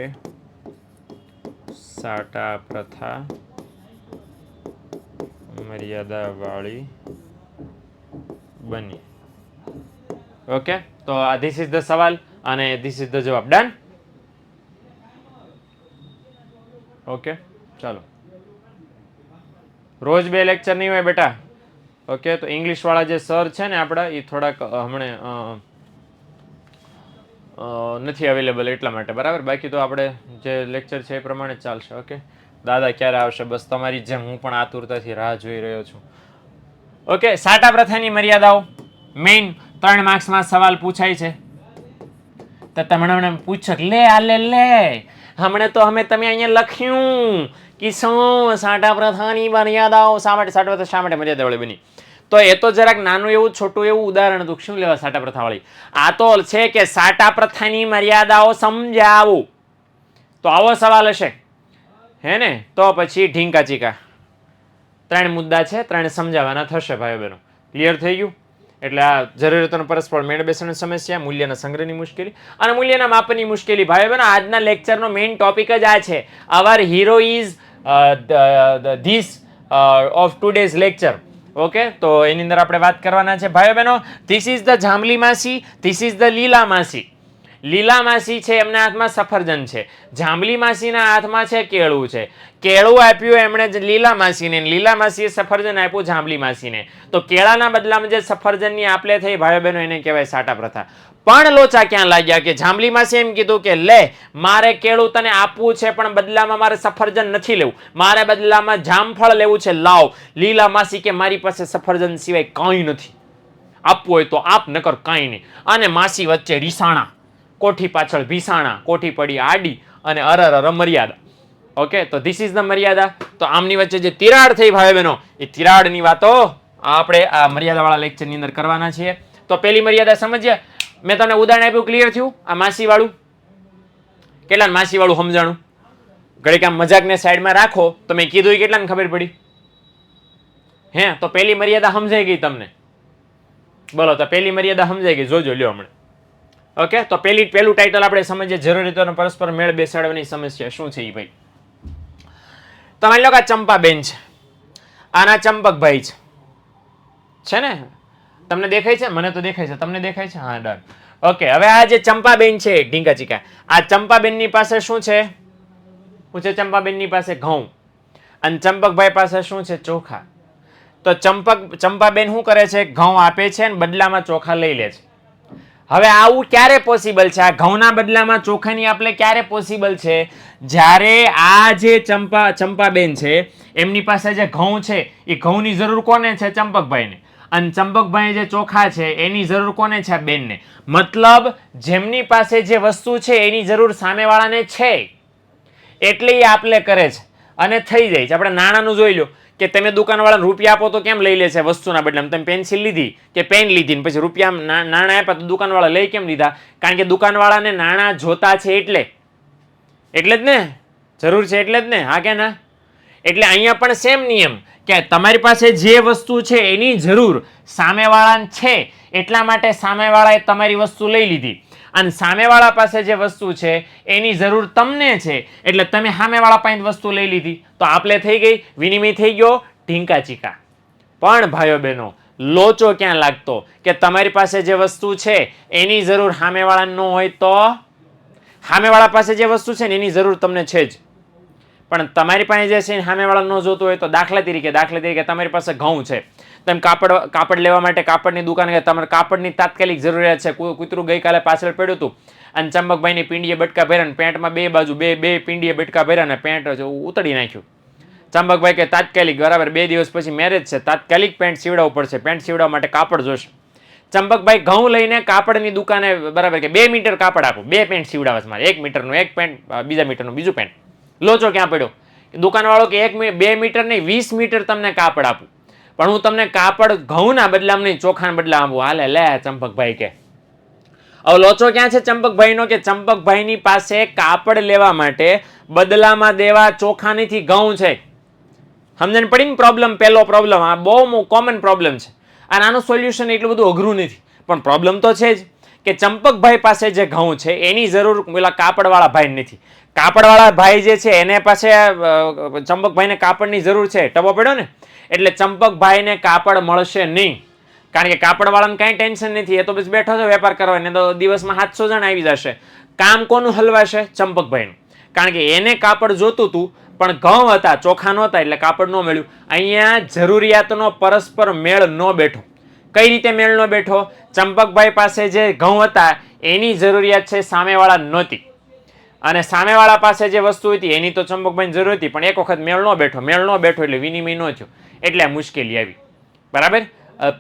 સાટા પ્રથા મર્યાદાવાળી બની? ઓકે, તો ધીસ ઇઝ ધ સવાલ અને ધીસ ઇઝ ધ જવાબ. ડન. ઓકે, ચાલો. રોજ 2 લેક્ચર નહીં હોય બેટા. ઓકે, તો ઇંગ્લિશ વાળા જે સર છે ને આપણા, એ થોડાક હમણાં નથી અવેલેબલ એટલા માટે. બરાબર, બાકી તો આપણે જે લેક્ચર છે એ પ્રમાણે જ ચાલશે. ઓકે, દાદા ક્યારે આવશે? બસ તમારી જેમ હું પણ આતુરતાથી રાહ જોઈ રહ્યો છું. ઓકે, સાટા પ્રથાની મર્યાદાઓ મેઇન 3 માર્ક્સમાં સવાલ પૂછાય છે. તો તમને પૂછો લે હમણાં તો તમે અહીંયા લખ્યું કે શું સાટા પ્રથાની મર્યાદાઓ, શા માટે સાટા પ્રથા શા માટે મર્યાદાવાળી બની? તો એ તો જરાક નાનું એવું છોટું એવું ઉદાહરણ હતું. શું લેવા સાટા પ્રથાવાળી? આ તો છે કે સાટા પ્રથાની મર્યાદાઓ સમજાવો. તો આવો સવાલ હશે, હે ને? તો પછી ઢીંકા ચીકા 3 મુદ્દા છે, 3 સમજાવવાના થશે ભાઈઓ બહેનો. ક્લિયર થઈ ગયું? એટલે આ જરૂરિયાતોનો પરસ્પર મેળ બેસવાની સમસ્યા, મૂલ્યના સંગ્રહની મુશ્કેલી અને મૂલ્યના માપનની મુશ્કેલી. ભાઈઓ બહેનો, આજના લેક્ચરનો મેઇન ટોપિક જ આ છે. Our hero is this of today's lecture. Okay, તો એની અંદર આપણે વાત કરવાના છે ભાઈઓ બહેનો. ધીસ ઇઝ ધ જાંબલી માસી, ધીસ ઇઝ ધ લીલા માસી. લીલા માસી છે એમના હાથમાં સફરજન છે, જાંબલી માસીના હાથમાં છે કેળું છે. કેળું આપ્યું એમણે લીલા માસીને, લીલા માસીએ સફરજન આપ્યું જાંબલી માસીને. તો કેળાના બદલામાં જે સફરજનની આપલે થઈ ભાઈઓ બહેનો, એને કહેવાય સાટા પ્રથા. પણ લોચા ક્યાં લાગ્યા કે જાંબલી માસી એમ કીધું કે લે મારે કેળું તને આપવું છે પણ બદલામાં મારે સફરજન નથી લેવું, મારે બદલામાં જામફળ લેવું છે, લાવ. લીલા માસી કે મારી પાસે સફરજન સિવાય કંઈ નથી, આપવું હોય તો આપ, નકર કાંઈ નહીં. અને માસી વચ્ચે રીસાણા, કોઠી પાછળ ભીસાણા, કોઠી પડી આડી અને અરર મર્યાદા. ઓકે, તો ધીસ ઇઝ ધ મર્યાદા. તો આમની વચ્ચે જે તિરાડ થઈ ભાઈ બહેનો, એ તિરાડની વાતો આપણે આ મર્યાદાવાળા લેક્ચરની અંદર કરવાના છીએ. તો પહેલી મર્યાદા સમજ્યા? મેં તમને ઉદાહરણ આપ્યું, ક્લિયર થયું? આ માસી વાળું, કેટલા માસી વાળું સમજાણું? ઘડીક આમ મજાકને સાઈડમાં રાખો તો મેં કીધું એ કેટલાને ખબર પડી? હે, તો પહેલી મર્યાદા સમજાઈ ગઈ તમને? બોલો, તો પહેલી મર્યાદા સમજાઈ ગઈ? જોજો લ્યો હમણાં. ઓકે, તો પહેલું ટાઇટલ આપણે સમજીએ, જરૂરિયાતોનો પરસ્પર મેળ બેસાડવાની સમસ્યા. શું છે એ ભાઈ? તમારી લોકો આ ચંપાબેન છે, આના ચંપકભાઈ છે ને? તમને દેખાય છે? મને તો દેખાય છે. તમને દેખાય છે? હા, ડન. ઓકે, હવે આ જે ચંપાબેન છે ઢીંકા ચીકા, આ ચંપાબેનની પાસે શું છે? શું છે ચંપાબેનની પાસે? ઘઉં. અને ચંપકભાઈ પાસે શું છે? ચોખા. તો ચંપાબેન શું કરે છે? ઘઉં આપે છે અને બદલામાં ચોખા લઈ લે છે. હવે આવું ક્યારે પોસિબલ છે? આ ઘઉંના બદલામાં ચોખાની આપલે ક્યારે પોસિબલ છે? જ્યારે આ જે ચંપાબેન છે એમની પાસે જે ઘઉં છે એ ઘઉંની જરૂર કોને છે? ચંપકભાઈને. અને ચંપકભાઈ જે ચોખા છે એની જરૂર કોને છે? બેનને. મતલબ જેમની પાસે જે વસ્તુ છે એની જરૂર સામેવાળાને છે એટલે એ આપલે કરે છે અને થઈ જાય છે. આપણે નાણાંનું જોઈ લો કે તમે દુકાનવાળાને રૂપિયા આપો તો કેમ લઈ લે છે વસ્તુના બદલામાં? તમે પેન્સિલ લીધી કે પેન લીધી ને પછી રૂપિયા નાણાં આપ્યા તો દુકાનવાળા લઈ કેમ લીધા? કારણ કે દુકાનવાળાને નાણાં જોતા છે એટલે જ ને, જરૂર છે એટલે જ ને, હા કે ના? એટલે અહીંયા પણ સેમ નિયમ કે તમારી પાસે જે વસ્તુ છે એની જરૂર સામેવાળાને છે એટલા માટે સામેવાળાએ તમારી વસ્તુ લઈ લીધી અને સામેવાળા પાસે જે વસ્તુ છે એની જરૂર તમને છે એટલે તમે સામેવાળા પાસે વસ્તુ લઈ લીધી તો આપલે થઈ ગઈ, વિનિમય થઈ ગયો, ઢીંકા ચીકા. પણ ભાઈઓ બહેનો લોચો ક્યાં લાગતો કે તમારી પાસે જે વસ્તુ છે એની જરૂર સામેવાળાને ન હોય તો સામેવાળા પાસે જે વસ્તુ છે ને એની જરૂર તમને છે જ પણ તમારી પાસે જે છે સામેવાળા ન જોતું હોય તો દાખલા તરીકે તમારી પાસે ઘઉં છે, તમે કાપડ લેવા માટે કાપડની દુકાન ગયા, તમારે કાપડની તાત્કાલિક જરૂરિયાત છે, કૂતરું ગઈકાલે પાછળ પડ્યું હતું અને ચંપકભાઈની પીંડીએ બટકા ભર્યા ને પેન્ટમાં બે બાજુ બે પીંડીએ બટકા ભર્યા ને પેન્ટ ઉતરી નાખ્યું. ચંપકભાઈ કે તાત્કાલિક બરાબર 2 દિવસ પછી મેરેજ છે, તાત્કાલિક પેન્ટ સીવડાવવું પડશે, પેન્ટ સીવડાવવા માટે કાપડ જોશે. ચંપકભાઈ ઘઉં લઈને કાપડની દુકાને બરાબર કે 2 મીટર કાપડ આપો, 2 પેન્ટ સીવડાવે છે મારે, 1 મીટરનું એક પેન્ટ, બીજા મીટરનું બીજું પેન્ટ. લોચો ક્યાં પડ્યો? દુકાનવાળો કે 2 મીટર નહીં 20 મીટર તમને કાપડ આપું પણ હું તમને કાપડ ઘઉંના બદલામાં નહીં ચોખાના બદલામાં આપું. હાલે લે ચંપકભાઈ કે. હવે લોચો ક્યાં છે ચંપકભાઈનો કે ચંપકભાઈની પાસે કાપડ લેવા માટે બદલામાં દેવા ચોખા નથી ઘઉં છે. સમજણ પડી ને પ્રોબ્લેમ? પહેલો પ્રોબ્લેમ આ બહુ કોમન પ્રોબ્લેમ છે અને આનું સોલ્યુશન એટલું બધું અઘરું નથી પણ પ્રોબ્લેમ તો છે જ કે ચંપકભાઈ પાસે જે ઘઉં છે એની જરૂર પેલા કાપડવાળા ભાઈ નથી. કાપડવાળા ભાઈ જે છે એને પાસે ચંપકભાઈને કાપડની જરૂર છે, ટબો પડ્યો ને, એટલે ચંપકભાઈને કાપડ મળશે નહીં કારણ કે કાપડવાળાને કાંઈ ટેન્શન નથી, એ તો બસ બેઠો છે વેપાર કરવા, એને તો દિવસમાં 700 જણ આવી જશે. કામ કોનું હલવાશે? ચંપકભાઈનું, કારણ કે એને કાપડ જોતું હતું પણ ઘઉં હતા, ચોખા નહોતા એટલે કાપડ ન મળ્યું. અહીંયા જરૂરિયાતનો પરસ્પર મેળ ન બેઠો. કઈ રીતે મેળ ન બેઠો? ચંપકભાઈ પાસે જે ઘઉં હતા એની જરૂરિયાત છે સામેવાળા નહોતી અને સામેવાળા પાસે જે વસ્તુ હતી એની તો ચંપકભાઈની જરૂર હતી પણ એક વખત મેળ ન બેઠો એટલે વિનિમય ન થયો એટલે આ મુશ્કેલી આવી. બરાબર?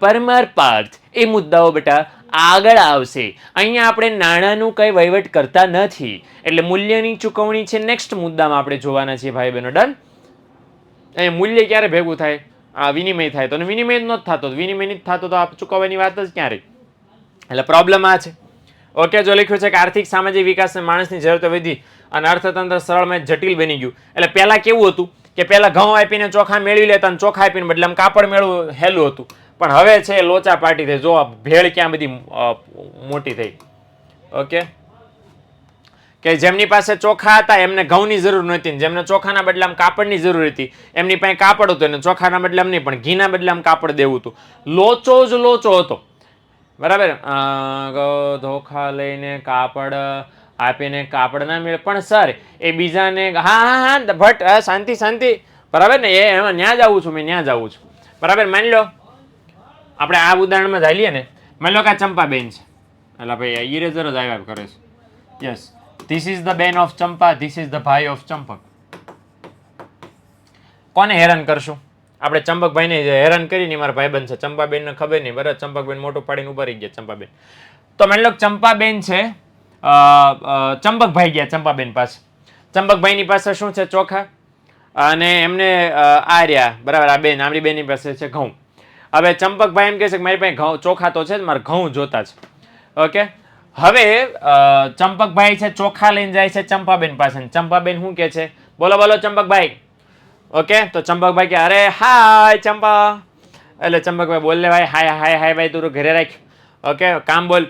પરમાર પાર્થ એ મુદ્દાઓ બેટા આગળ આવશે. અહીંયા આપણે નાણાંનું કંઈ વહીવટ કરતા નથી એટલે મૂલ્યની ચૂકવણી છે નેક્સ્ટ મુદ્દામાં આપણે જોવાના છીએ ભાઈ બહેનો. ડન? અહીંયા મૂલ્ય ક્યારે ભેગું થાય? આ વિનિમય થાય તો વિનિમય જ નથી થતો, વિનિમય નથી થતો તો આ ચૂકવવાની વાત જ ક્યાં રહી? એટલે પ્રોબ્લેમ આ છે. ઓકે, જો લખ્યું છે કે આર્થિક સામાજિક વિકાસને માણસની જરૂરતો વધી અને અર્થતંત્ર સરળમાં જટિલ બની ગયું. એટલે પહેલા કેવું હતું કે પહેલા ઘઉં આપીને ચોખા મેળવી લેતા અને ચોખા આપીને બદલે કાપડ મેળવું હેલું હતું પણ હવે છે લોચા પાર્ટી થઈ. જો ભેળ ક્યાં બધી મોટી થઈ. ઓકે, કે જેમની પાસે ચોખા હતા એમને ઘઉંની જરૂર નહોતી, જેમને ચોખાના બદલામાં કાપડની જરૂર હતી એમની પાસે કાપડ હતું અને ચોખાના બદલામાં નહીં પણ ઘીના બદલામાં કાપડ દેવું હતું. લોચો જ લોચો હતો. બરાબર? ધોખા લઈને કાપડ આપીને કાપડ ના મળે પણ સર એ બીજાને હા ભટ્ટ શાંતિ બરાબર ને, એ એમાં ન્યા જ આવું છું, મેં ન્યા જ આવું છું. બરાબર? માની લો આપણે આ ઉદાહરણમાં ચાલીએ ને, માની લો કે આ ચંપાબેન છે, એટલે ભાઈ ઇરેઝર જ આવ્યા કરે છે. યસ, ધીસ ઇઝ ધ બેન of Champa, this is the ભાઈ ઓફ ચંપક. કોને હેરાન કરશું? આપણે ચંપકભાઈને હેરાન કરીને મારા ભાઈબંધ છે, ચંપાબેનને ખબર નહીં, બરાબર? ચંપકબેન મોટું પાડીને ઉભા રહી ગયા ચંપાબેન. તો માની લો ચંપાબેન છે, ચંપકભાઈ ગયા ચંપાબેન પાસે. ચંપકભાઈની પાસે શું છે? ચોખા અને એમને આ રહ્યા બરાબર, આ બેન આમરી બેનની પાસે છે ઘઉં. હવે ચંપકભાઈ એમ કહે છે કે મારી પાસે ઘઉં ચોખા તો છે જ, મારે ઘઉં જોતા છે. ઓકે, હવે ચંપકભાઈ છે ચોખા લઈને જાય છે ચંપાબેન પાસે. ચંપાબેન શું કહે છે? બોલો બોલો ચંપકભાઈ. ઓકે, તો ચંપકભાઈ કે અરે હાય ચંપા. એટલે ચંપકભાઈ બોલે ભાઈ હાય ભાઈ તું ઘરે રાખ. ઓકે, કામ બોલ.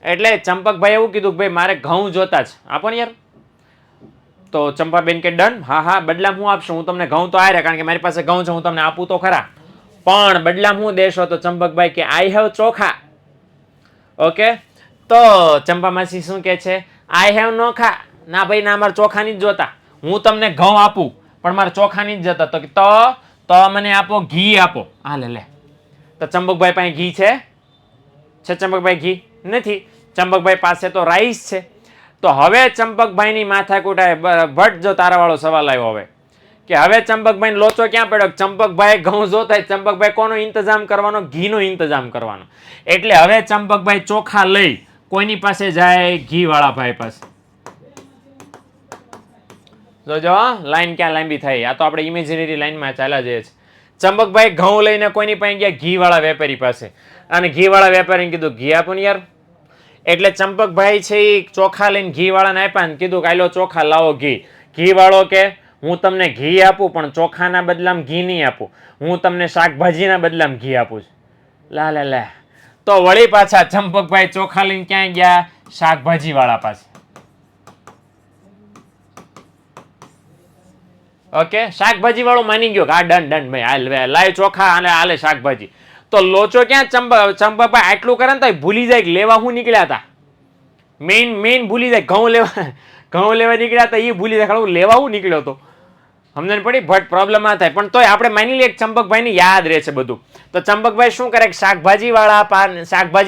એટલે ચંપકભાઈ એવું કીધું કે ભાઈ મારે ઘઉં જોતા જ, આપો ને યાર. તો ચંપાબેન કે ડન, હા બદલામાં હું આપશું, હું તમને ઘઉં તો આર્યા કારણ કે મારી પાસે ઘઉં છે, હું તમને આપું તો ખરા પણ બદલામાં હું દેશો? તો ચંપકભાઈ કે આઈ હેવ ચોખા. ઓકે, તો ચંપા માસી શું કે છે? આઈ હેવ નોખા. ના ભાઈ ના, મારે ચોખાની જ જોતા, હું તમને ઘઉં આપું પણ મારે ચોખાની જ જતા. તો મને આપો ઘી આપો. હા લે. તો ચંપકભાઈ પાસે ઘી છે? ચંપકભાઈ ઘી નથી. ચંપકભાઈ પાસે તો રાઈસ છે. તો હવે ચંપકભાઈની માથાકૂટ આવે. ભટ્ટ જો તારા વાળો સવાલ આવ્યો હવે કે હવે ચંપકભાઈ લોચો ક્યાં પડ્યો? ચંપકભાઈ ઘઉં જોતા ચંપકભાઈ કોનો ઇંતજામ કરવાનો? ઘીનો ઇંતજામ કરવાનો. એટલે હવે ચંપકભાઈ ચોખા લઈ કોઈની પાસે જાય? ઘી વાળા ભાઈ પાસે. જોજો લાઈન ક્યાં લાંબી થાય. આ તો આપણે ઇમેજિનરી લાઈનમાં ચાલ્યા જઈએ છે. ચંપકભાઈ ઘઉં લઈને કોઈની પાસે ગયા? ઘી વાળા વેપારી પાસે. અને ઘી વાળા વેપારીને કીધું ઘી આપો ને યાર. એટલે ચંપકભાઈ છે એ ચોખા લઈને ઘી વાળાને આપ્યા ને કીધું કાયલો ચોખા લાવો ઘી. ઘી વાળો કે હું તમને ઘી આપું પણ ચોખાના બદલામાં ઘી નહીં આપું, હું તમને શાકભાજીના બદલામાં ઘી આપું છું. લા લા લા. તો વળી પાછા ચંપકભાઈ ચોખા લઈને ક્યાં ગયા? શાકભાજી વાળા પાસે. ઓકે, શાકભાજી વાળો માની ગયો કે આ ડન ભાઈ હાલ લાય ચોખા અને હાલે શાકભાજી. તો લોચો ક્યાં? ચંપકભાઈ આટલું કરે ને તો ભૂલી જાય કે લેવા હું નીકળ્યા હતા. મેઇન ભૂલી જાય. ઘઉં લેવા નીકળ્યા હતા એ ભૂલી જાય લેવા હું નીકળ્યો હતો. સમજણ પડી? બટ પ્રોબ્લેમ આ થાય. પણ તોય આપણે માની લઈએ ચંપકભાઈને યાદ રહે છે બધું. તો ચંપકભાઈ શું કરે? શાકભાજી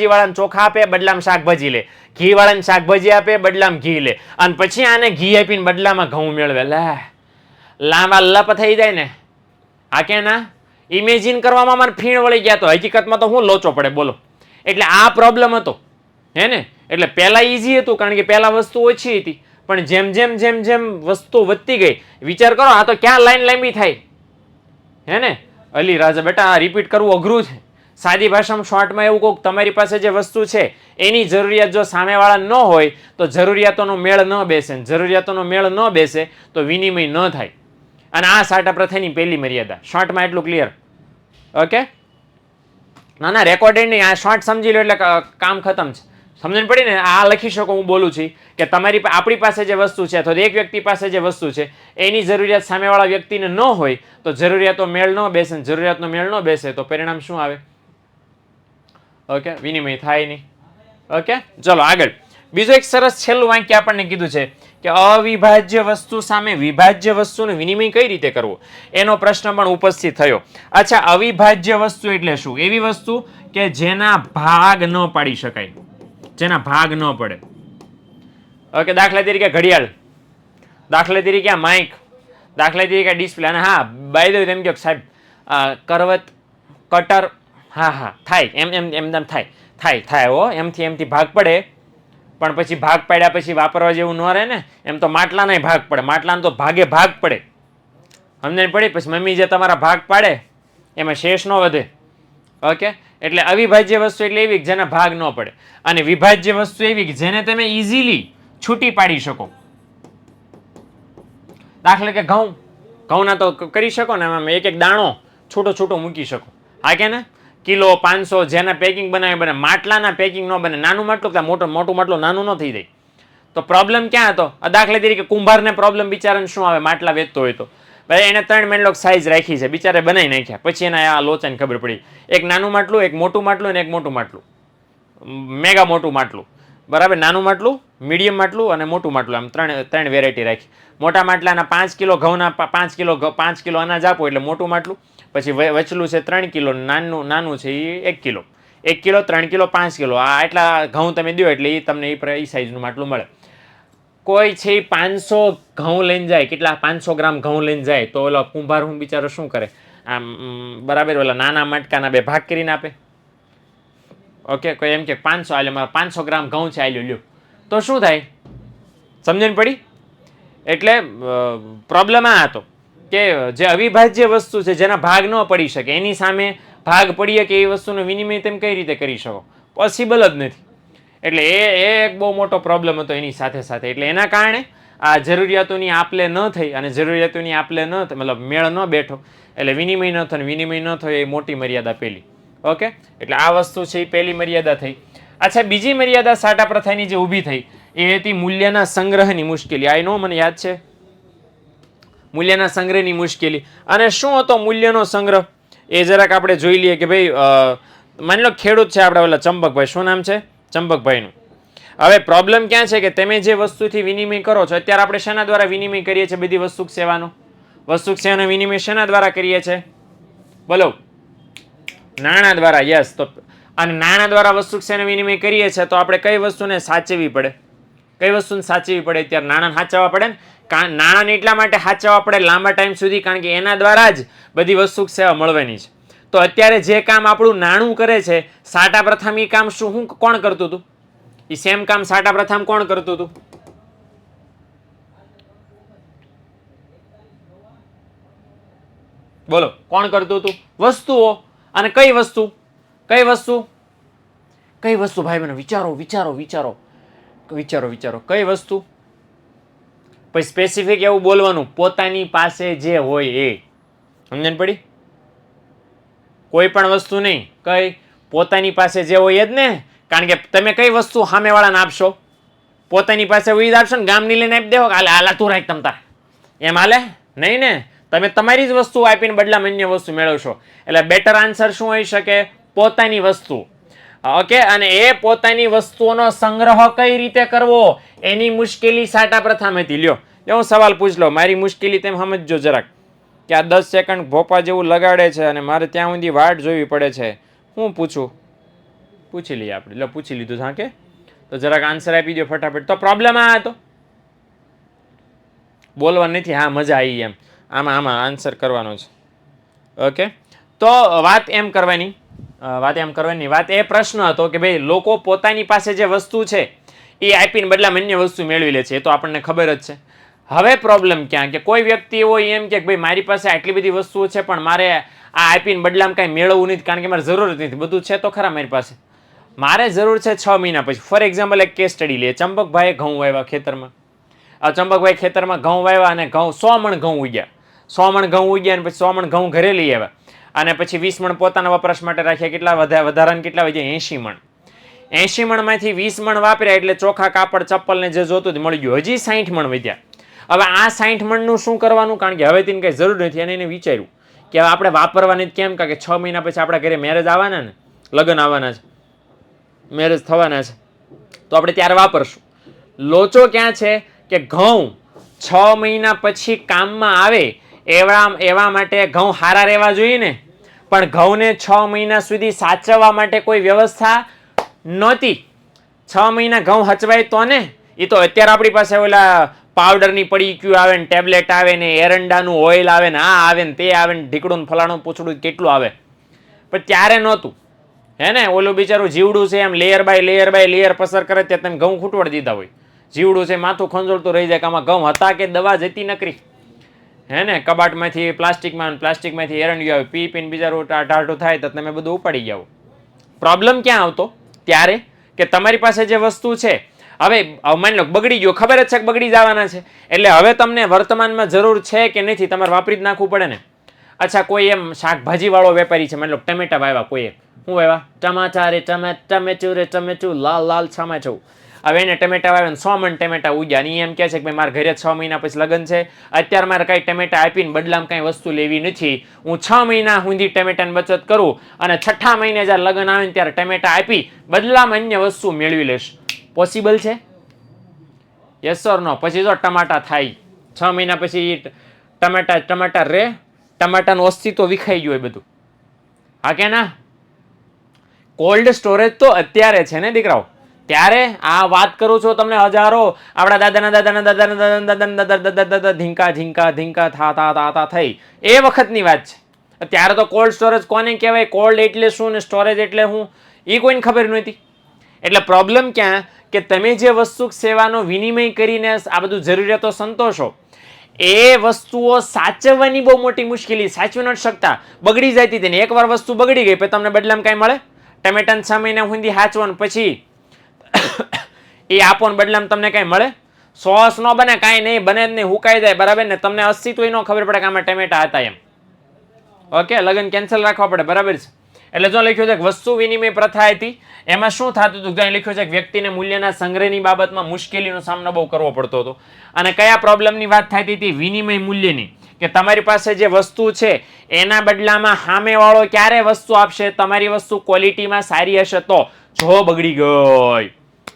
વાળાને ચોખા આપે બદલામાં શાકભાજી લે, ઘી વાળાને શાકભાજી આપે બદલામાં ઘી લે, અને પછી આને ઘી આપીને બદલામાં ઘઉં મેળવે. લાંબા લપ થઈ જાય ને. આ કે ના ઇમેજિન કરવામાં મારે ફીણ વળી ગયા. તો હકીકતમાં તો હું લોચો પડે બોલો. એટલે આ પ્રોબ્લેમ હતો હે ને. એટલે પહેલા ઈઝી હતું કારણ કે પહેલા વસ્તુ ઓછી હતી, પણ જેમ વસ્તુ વધતી ગઈ, વિચાર કરો આ તો ક્યાં લાઈન લાંબી થાય હે ને. અલી રાજા બેટા આ રિપીટ કરવું અઘરું છે. સાદી ભાષામાં શોર્ટમાં એવું કહું, તમારી પાસે જે વસ્તુ છે એની જરૂરિયાત જો સામેવાળા ન હોય તો જરૂરિયાતોનો મેળ ન બેસે, જરૂરિયાતોનો મેળ ન બેસે તો વિનિમય ન થાય. અને આ સાટા પ્રથાની પહેલી મર્યાદા. શોર્ટમાં એટલું ક્લિયર. ઓકે, ના રેકોર્ડેડ નહીં, આ શોર્ટ સમજી લો એટલે કામ ખતમ છે. સમજણ પડી ને? આ લખી શકો હું બોલું છું કે આપણી પાસે જે વસ્તુ છે અથવા એક વ્યક્તિ પાસે જે વસ્તુ છે એની જરૂરિયાત સામેવાળા વ્યક્તિને ન હોય તો જરૂરિયાતો મેળ ન બેસે, જરૂરિયાતનો મેળ ન બેસે તો પરિણામ શું આવે? ઓકે, વિનિમય થાય નહીં. ઓકે, ચલો આગળ. બીજું એક સરસ છેલ્લું વાક્ય આપણને કીધું છે કે અવિભાજ્ય વસ્તુ સામે વિભાજ્ય વસ્તુનો વિનિમય કઈ રીતે કરવો એનો પ્રશ્ન પણ ઉપસ્થિત થયો. અચ્છા, અવિભાજ્ય વસ્તુ એટલે શું? એવી વસ્તુ કે જેના ભાગ ન પાડી શકાય, જેના ભાગ ન પડે. ઓકે, દાખલા તરીકે ઘડિયાળ, દાખલા તરીકે માઇક, દાખલા તરીકે ડિસ્પ્લે. અને હા બાય ધ વે એમ કહો સાહેબ કરવત, કટર, હા થાય એમ થાય હો, એમથી ભાગ પડે. પણ પછી ભાગ પાડ્યા પછી વાપરવા જેવું ન રહે ને. એમ તો માટલાના ભાગ પડે, માટલાને તો ભાગ પડે. સમજણ પડી? પછી મમ્મી જે તમારા ભાગ પાડે એમાં શેષ ન વધે. ઓકે, એટલે અવિભાજ્ય વસ્તુ એટલે એવી જેના ભાગ ન પડે, અને વિભાજ્ય વસ્તુ એવી કે જેને તમે ઇઝીલી છૂટી પાડી શકો. દાખલા કે ઘઉંના તો કરી શકો ને, એમાં એક દાણો છૂટો મૂકી શકો. હા કે ને? કિલો 500 જેના પેકિંગ બને. માટલાના પેકિંગ ન બને. નાનું માટલું મોટું માટલું નાનું ન થઈ જાય. તો પ્રોબ્લેમ ક્યાં હતો? દાખલા તરીકે કુંભારને પ્રોબ્લેમ બિચારાને શું આવે? માટલા વેચતો હોય તો ભાઈ એને 3 મેનલોક સાઈઝ રાખી છે, બિચારે બનાવી નાખ્યા. પછી એના આ લોચાની ખબર પડી એક નાનું માટલું, એક મોટું માટલું અને એક મોટું માટલું, મેગા મોટું માટલું. બરાબર, નાનું માટલું, મીડિયમ માટલું અને મોટું માટલું, આમ ત્રણ વેરાયટી રાખી. મોટા માટલાના 5 કિલો ઘઉંના 5 કિલો અનાજ આપો એટલે મોટું માટલું. પછી વચલું છે 3 કિલો, નાનું છે એ 1 કિલો, 1 કિલો 3 કિલો 5 કિલો. આ એટલા ઘઉં તમે દો એટલે એ તમને એ સાઈઝનું માટલું મળે. કોઈ છે 500 ઘઉં લઈને જાય, કેટલા 500 ગ્રામ ઘઉં લઈને જાય તો ઓલા કુંભાર હું બિચારો શું કરે? આમ બરાબર ઓલા નાના મટકાના 2 ભાગ કરીને આપે. ઓકે, કોઈ એમ કે 500 આલે, મારા 500 ગ્રામ ઘઉં છે આલ્યો લ્યો, તો શું થાય? સમજણ પડી? એટલે પ્રોબ્લેમ આ હતો કે જે અવિભાજ્ય વસ્તુ છે જેના ભાગ ન પડી શકે એની સામે ભાગ પડીએ કે એ વસ્તુનો વિનિમય તેમ કઈ રીતે કરી શકો? પોસિબલ જ નથી. એટલે એ એક બહુ મોટો પ્રોબ્લેમ હતો એની સાથે. એટલે એના કારણે આ જરૂરિયાતોની આપલે ન થઈ, અને જરૂરિયાતોની આપલે ન થઈ મતલબ મેળ ન બેઠો એટલે વિનિમય ન થયો. વિનિમય ન થયો એ મોટી મર્યાદા પહેલી. ઓકે, એટલે આ વસ્તુ છે એ પહેલી મર્યાદા થઈ. અચ્છા, બીજી મર્યાદા સાટા પ્રથાની જે ઊભી થઈ એ હતી મૂલ્યના સંગ્રહની મુશ્કેલી. આ નો મને યાદ છે, મૂલ્યના સંગ્રહની મુશ્કેલી. અને શું હતો મૂલ્યનો સંગ્રહ એ જરાક આપણે જોઈ લઈએ કે ભાઈ માની લો ખેડૂત છે આપણે ઓલા ચંપકભાઈ, શું નામ છે? ચંપકભાઈનું. હવે પ્રોબ્લેમ ક્યાં છે કે તમે જે વસ્તુથી વિનિમય કરો છો, અત્યારે આપણે શેના દ્વારા વિનિમય કરીએ છીએ? બધી વસ્તુ સેવાનો વિનિમય શેના દ્વારા કરીએ છીએ? બોલો, નાણાં દ્વારા. યસ. તો અને નાણાં દ્વારા વસ્તુ સેનો વિનિમય કરીએ છીએ તો આપણે કઈ વસ્તુને સાચવવી પડે? કઈ વસ્તુને સાચવવી પડે? અત્યારે નાણાં સાચવવા પડે ને નાણાંને એટલા માટે સાચવવા પડે લાંબા ટાઈમ સુધી, કારણ કે એના દ્વારા જ બધી વસ્તુ સેવા મળવાની છે. તો અત્યારે જે કામ આપણું નાણું કરે છે, સાટા પ્રથમ એ કામ કોણ કરતું હતું? એ સેમ કામ સાટા પ્રથમ કોણ કરતું હતું? બોલો, કોણ કરતું હતું? વસ્તુઓ. અને કઈ વસ્તુ? કઈ વસ્તુ? કઈ વસ્તુ ભાઈ બહેનો? વિચારો વિચારો વિચારો વિચારો વિચારો. કઈ વસ્તુ? પછી સ્પેસિફિક એવું બોલવાનું, પોતાની પાસે જે હોય એ. સમજણ પડી? કોઈ પણ વસ્તુ નહીં, કઈ પોતાની પાસે જે હોય એ જ ને. કારણ કે તમે કઈ વસ્તુ સામેવાળાને આપશો? પોતાની પાસે હોય જ આપશો ને. ગામની લઈને આપી દેવો, હાલે હાલા તું રાખ તમ તાર, એમ હાલે નહીં ને. તમે તમારી જ વસ્તુ આપીને બદલામાં અન્ય વસ્તુ મેળવશો. એટલે બેટર આન્સર શું હોઈ શકે? પોતાની વસ્તુ. ઓકે, અને એ પોતાની વસ્તુઓનો સંગ્રહ કઈ રીતે કરવો એની મુશ્કેલી સાટા પ્રથમ હતી. લ્યો હું સવાલ પૂછ લો, મારી મુશ્કેલી તેમ સમજજો જરાક, કે આ 10 સેકન્ડ ભોપા જેવું લગાડે છે અને મારે ત્યાં સુધી વાટ જોવી પડે છે. હું પૂછું? પૂછી લઈએ આપણે. એટલે પૂછી લીધું. હા કે તો જરાક આન્સર આપી દો ફટાફટ. તો પ્રોબ્લેમ આ હતો, બોલવા નથી. હા, મજા આવી એમ. આમાં આન્સર કરવાનો છે. ઓકે, તો વાત એમ કરવાની, વાત એ પ્રશ્ન હતો કે ભાઈ લોકો પોતાની પાસે જે વસ્તુ છે એ આપીને બદલામાં અન્ય વસ્તુ મેળવી લે છે. એ તો આપણને ખબર જ છે. હવે પ્રોબ્લેમ ક્યાં કે કોઈ વ્યક્તિ એવો એમ કે ભાઈ મારી પાસે આટલી બધી વસ્તુઓ છે પણ મારે આ આપીને બદલામાં કાંઈ મેળવવું નથી, કારણ કે મારે જરૂર જ નથી. બધું છે તો ખરા મારી પાસે, મારે જરૂર છે 6 મહિના પછી. ફોર એક્ઝામ્પલ એક કેસ સ્ટડી લે. ચંપકભાઈએ ઘઉં વાવ્યા ખેતરમાં. આ ચંપકભાઈ ખેતરમાં ઘઉં વાવ્યા અને ઘઉં 100 મણ ઘઉં ઉગ્યા. 100 મણ ઘઉં ઉગ્યા અને પછી 100 મણ ઘઉં ઘરે લઈ આવ્યા અને પછી 20 મણ પોતાના વપરાશ માટે રાખ્યા. કેટલા વધારાને કેટલા વધ્યા? 80 મણ. 80 મણમાંથી 20 મણ વાપર્યા એટલે ચોખા, કાપડ, ચપ્પલને જે જોતું હતું મળી ગયું. હજી 60 મણ વધ્યા. હવે આ 60 મણનું શું કરવાનું? કારણ કે હવે તેની કંઈ જરૂર નથી. અને એને વિચાર્યું કે હવે આપણે વાપરવાની જ કેમ? કારણ કે 6 મહિના પછી આપણા ઘરે મેરેજ આવવાના ને, લગ્ન આવવાના છે, મેરેજ થવાના છે, તો આપણે ત્યારે વાપરશું. લોચો ક્યાં છે કે ઘઉં 6 મહિના પછી કામમાં આવે એવા માટે ઘઉં હારા રહેવા જોઈએ ને. પણ ઘઉંને 6 મહિના સુધી સાચવવા માટે કોઈ વ્યવસ્થા નહોતી. 6 મહિના ઘઉં હચવાય તો ને. એ તો અત્યારે આપણી પાસે ઓલા પાવડરની પડીક્યું આવે ને, ટેબ્લેટ આવે ને, એરંડાનું ઓઇલ આવે ને, આ આવે ને, તે આવે ને, ઢીકડું ફલાણું પૂછડું કેટલું આવે. પણ ત્યારે નહોતું. હે ને? ઓલું બિચારું જીવડું છે એમ લેયર બાય લેયર પસર કરે ત્યાં તમે ઘઉં ખૂટવાડી દીધા હોય. જીવડું છે માથું ખંજોળતું રહી જાય કે આમાં ઘઉં હતા કે દવા જતી નકરી. હે ને? કબાટમાંથી પ્લાસ્ટિકમાંથી એરંડિયું આવે, પીને બિચારું ટાઢું થાય તો તમે બધું ઉપાડી જાઓ. પ્રોબ્લેમ ક્યાં આવતો ત્યારે કે તમારી પાસે જે વસ્તુ છે, હવે માની લો બગડી ગયો, ખબર જ છે કે બગડી જવાના છે, એટલે હવે તમને વર્તમાનમાં જરૂર છે કે નથી તમારે વાપરી જ નાખવું પડે ને. અચ્છા, કોઈ એમ શાકભાજી વાળો વેપારી છે, માની લો ટમેટા વાવ્યા કોઈએ. શું વાવ્યા? ટમાચા રે ટમેચું રે ટમેચું, લાલ લાલ છામાચું. હવે એને ટમેટા વાવ્યા 100 મણ ટમેટા ઉગ્યા અને એમ કહે છે કે ભાઈ મારા ઘરે 6 મહિના પછી લગ્ન છે, અત્યારે મારે કાંઈ ટમેટા આપીને બદલામાં કાંઈ વસ્તુ લેવી નથી, હું 6 મહિના સુધી ટમેટાની બચત કરું અને 6ઠા મહિને જ્યારે લગ્ન આવે ને ત્યારે ટમેટા આપી બદલામાં અન્ય વસ્તુ મેળવી લઈશ. પોસિબલ છે? યસ ઓર નો? પછી જો ટમાટા થાય 6 મહિના પછી ટમાટા રે, ટમાટાનું અસ્તિત્વ વિખાઈ ગયું હોય બધું. હા કે ના? કોલ્ડ સ્ટોરેજ તો અત્યારે છે ને દીકરાઓ. ત્યારે આ વાત કરું છું તમને હજારો આપણા દાદાના ધીંકા થા થઈ એ વખતની વાત છે. ત્યારે તો કોલ્ડ સ્ટોરેજ કોને કહેવાય, કોલ્ડ એટલે શું ને સ્ટોરેજ એટલે શું એ કોઈને ખબર નહોતી. એટલે પ્રોબ્લેમ ક્યાં કે તમે જે વસ્તુ સેવાનો વિનિમય કરીને આ બધું જરૂરિયાતો સંતોષો, એ વસ્તુઓ સાચવવાની બહુ મોટી મુશ્કેલી, સાચવી નથી શકતા, બગડી જતી હતી ને. એકવાર વસ્તુ બગડી ગઈ પછી તમને બદલામાં કાંઈ મળે? ટમેટાને 6 મહિના સુધી હાચવાનું પછી એ આપો ને બદલામાં તમને કાંઈ મળે? સોસ ન બને, કાંઈ નહીં બને જ નહીં, હુકાઈ જાય, બરાબર ને? તમને અસ્તિત્વ ન ખબર પડે કે આમાં ટમેટા હતા એમ. ઓકે, લગ્ન કેન્સલ રાખવા પડે, બરાબર છે? એટલે જો લખ્યું છે કે વસ્તુ વિનિમય પ્રથા હતી, એમાં શું થતું હતું? ત્યાં લખ્યું છે કે વ્યક્તિને મૂલ્યના સંગ્રહની બાબતમાં મુશ્કેલીનો સામનો બહુ કરવો પડતો હતો. અને કયા પ્રોબ્લેમની વાત થતી હતી? વિનિમય મૂલ્યની. કે તમારી પાસે જે વસ્તુ છે એના બદલામાં સામેવાળો ક્યારે વસ્તુ આપશે? તમારી વસ્તુ ક્વોલિટીમાં સારી હશે તો. જો બગડી ગઈ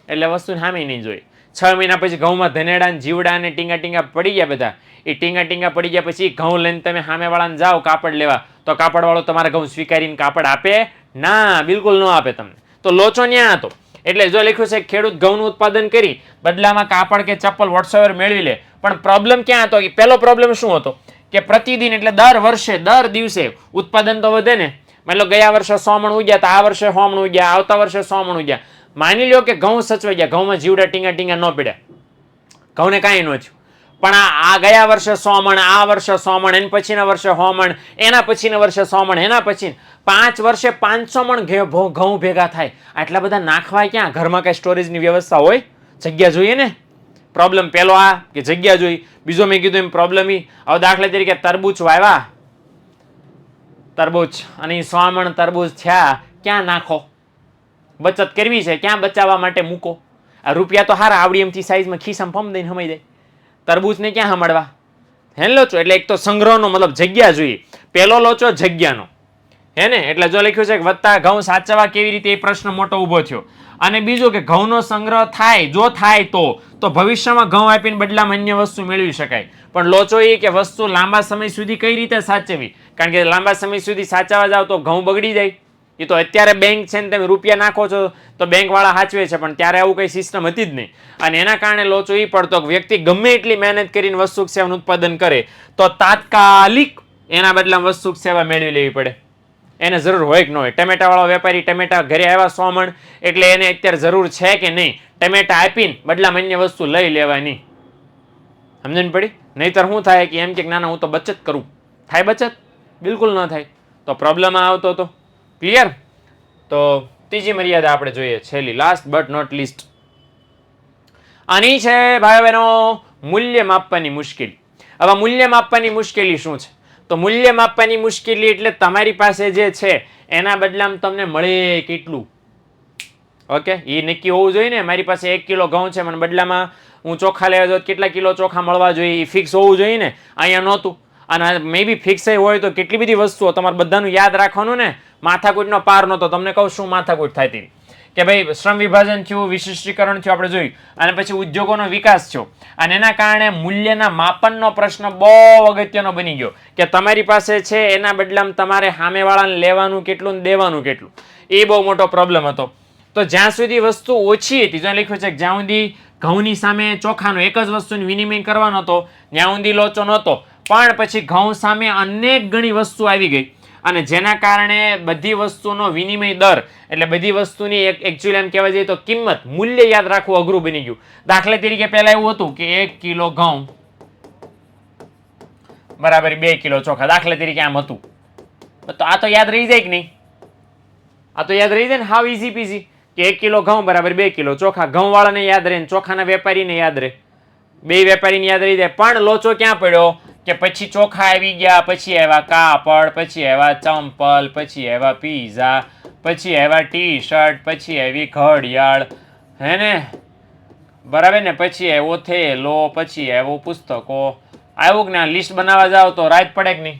એટલે વસ્તુ સામે નહીં જોઈ. 6 મહિના પછી ઘઉંમાં ધનેડા ને જીવડા ને ટીંગા પડી ગયા બધા. એ ટીંગા પડી ગયા પછી ઘઉં લઈને તમે સામેવાળાને જાઓ કાપડ લેવા, તો કાપડવાળો તમારા ઘઉં સ્વીકારીને કાપડ આપે ના, બિલકુલ ન આપે તમને. તો લોચો ન્યા હતો. એટલે જો લખ્યું છે ખેડૂત ઘઉંનું ઉત્પાદન કરી બદલામાં કાપડ કે ચપ્પલ વોટ્સએવર મેળવી લે, પણ પ્રોબ્લેમ ક્યાં હતો? પહેલો પ્રોબ્લેમ શું હતો કે પ્રતિદિન એટલે દર વર્ષે દર દિવસે ઉત્પાદન તો વધે ને. મતલબ ગયા વર્ષે 100 મણ ઉગ્યા તો આ વર્ષે 100 મણ ઉગ્યા, આવતા વર્ષે 100 મણ ઉગ્યા. માની લો કે ઘઉં સચવાઈ ગયા, ઘઉંમાં જીવડા ટીંગા ન પડ્યા, ઘઉંને કાંઈ ન થયું, પણ આ ગયા વર્ષે 100 મણ, આ વર્ષે 100 મણ, એના પછીના વર્ષે 100 મણ, એના પછીના વર્ષે 100 મણ, એના પછી 5 વર્ષે 500 મણ ઘઉં ભેગા થાય. આટલા બધા નાખવા ક્યાં? ઘરમાં કઈ સ્ટોરેજની વ્યવસ્થા હોય? જગ્યા જોઈએ ને. પ્રોબ્લેમ પહેલો આ કે જગ્યા જોઈ. બીજો મેં કીધું એમ પ્રોબ્લેમ હવે દાખલા તરીકે તરબૂચ વાવ્યા, તરબૂચ અને 100 મણ તરબૂચ થયા, ક્યાં નાખો? બચત કરવી છે, ક્યાં બચાવવા માટે મૂકો? આ રૂપિયા તો હારા આવડી એમથી સાઈઝમાં ખિસ્સામાં ફમ દઈને હમાઈ જાય, તરબૂચને ક્યાં હમાડવા? હે લોચો. એટલે એક તો સંગ્રહનો મતલબ જગ્યા જોઈએ, પહેલો લોચો જગ્યાનો, હે ને. એટલે જો લખ્યું છે કે વધતા ઘઉં સાચવવા કેવી રીતે, એ પ્રશ્ન મોટો ઊભો થયો. અને બીજું કે ઘઉંનો સંગ્રહ થાય, જો થાય તો ભવિષ્યમાં ઘઉં આપીને બદલામાં અન્ય વસ્તુ મેળવી શકાય. પણ લોચો એ કે વસ્તુ લાંબા સમય સુધી કઈ રીતે સાચવવી, કારણ કે લાંબા સમય સુધી સાચવવા જાવ તો ઘઉં બગડી જાય. એ તો અત્યારે બેંક છે ને તમે રૂપિયા નાખો છો તો બેંકવાળા સાચવે છે, પણ ત્યારે આવું કઈ સિસ્ટમ હતી જ નહીં. અને એના કારણે લોચો એ પડતો કે વ્યક્તિ ગમે એટલી મહેનત કરીને વસ્તુ સેવાનું ઉત્પાદન કરે તો તાત્કાલિક એના બદલામાં વસ્તુ સેવા મેળવી લેવી પડે. એને જરૂર હોય કે ન હોય. ટમેટાવાળો વેપારી ટમેટા ઘરે આવ્યા 100 મણ, એટલે એને અત્યારે જરૂર છે કે નહીં ટમેટા આપીને બદલામાં અન્ય વસ્તુ લઈ લેવાની. સમજણ પડી? નહીતર શું થાય કે એમ કે ના હું તો બચત કરું, થાય બચત? બિલકુલ ન થાય. તો પ્રોબ્લેમ આવતો હતો. ક્લિયર? તો ત્રીજી મર્યાદા આપણે જોઈએ, છેલ્લી, લાસ્ટ બટ નોટ લીસ્ટ. આની છે ભાઈ બહેનો મૂલ્ય માપવાની મુશ્કેલી. હવે મૂલ્ય માપવાની મુશ્કેલી શું છે? તો મૂલ્ય માપવાની મુશ્કેલી એટલે તમારી પાસે જે છે એના બદલામાં તમને મળે કેટલું. ઓકે, એ નક્કી હોવું જોઈએ ને. મારી પાસે 1 કિલો ઘઉં છે, મને બદલામાં હું ચોખા લેવા જાઉં કેટલા કિલો ચોખા મળવા જોઈએ, એ ફિક્સ હોવું જોઈએ ને. અહીંયા નહોતું. અને મે બી ફિક્સ હોય તો કેટલી બધી વસ્તુઓ તમારે બધાનું યાદ રાખવાનું ને. માથાકૂટનો પાર નહોતો. તમને કહું શું માથાકૂટ થાય હતી કે ભાઈ શ્રમ વિભાજન થયું, વિશિષ્ટીકરણ થયું, આપણે જોયું, અને પછી ઉદ્યોગોનો વિકાસ થયો, અને એના કારણે મૂલ્યના માપનનો પ્રશ્ન બહુ અગત્યનો બની ગયો કે તમારી પાસે છે એના બદલામાં તમારે સામેવાળાને લેવાનું કેટલું ને દેવાનું કેટલું. એ બહુ મોટો પ્રોબ્લેમ હતો. તો જ્યાં સુધી વસ્તુ ઓછી હતી, જ્યાં લખ્યું છે કે જ્યાં સુધી ઘઉંની સામે ચોખાનો એક જ વસ્તુનો વિનિમય કરવાનો હતો ત્યાં સુધી લોચો નહોતો. પણ પછી ઘઉં સામે અનેક ઘણી વસ્તુ આવી ગઈ, અને જેના કારણે બધી વસ્તુનો વિનિમય દર એટલે બધી વસ્તુની એકચ્યુઅલી એમ કહેવા જઈએ તો કિંમત, મૂલ્ય યાદ રાખવું અઘરું બની ગયું. દાખલા તરીકે પહેલા એવું હતું કે 1 કિલો ઘઉં બરાબર 2 કિલો ચોખા, દાખલા તરીકે આમ હતું. તો આ તો યાદ રહી જાય કે નહીં? આ તો યાદ રહી જાય ને, હાવ ઈઝી પીઝી કે 1 કિલો ઘઉં બરાબર 2 કિલો ચોખા. ઘઉં વાળાને યાદ રહે, ચોખાના વેપારીને યાદ રહે, બે વેપારીને યાદ રહી જાય. પણ લોચો ક્યાં પડ્યો કે પછી ચોખા આવી ગયા, પછી આવ્યા કાપડ, પછી આવ્યા ચંપલ, પછી આવ્યા પીઝા, પછી આવ્યા ટી શર્ટ, પછી આવી ઘડિયાળ, હે ને, બરાબર ને, પછી આવ્યો થેલો, પછી આવ્યો પુસ્તકો. આવ્યું કે ના? લિસ્ટ બનાવવા જાવ તો રાત પડે કે નહીં?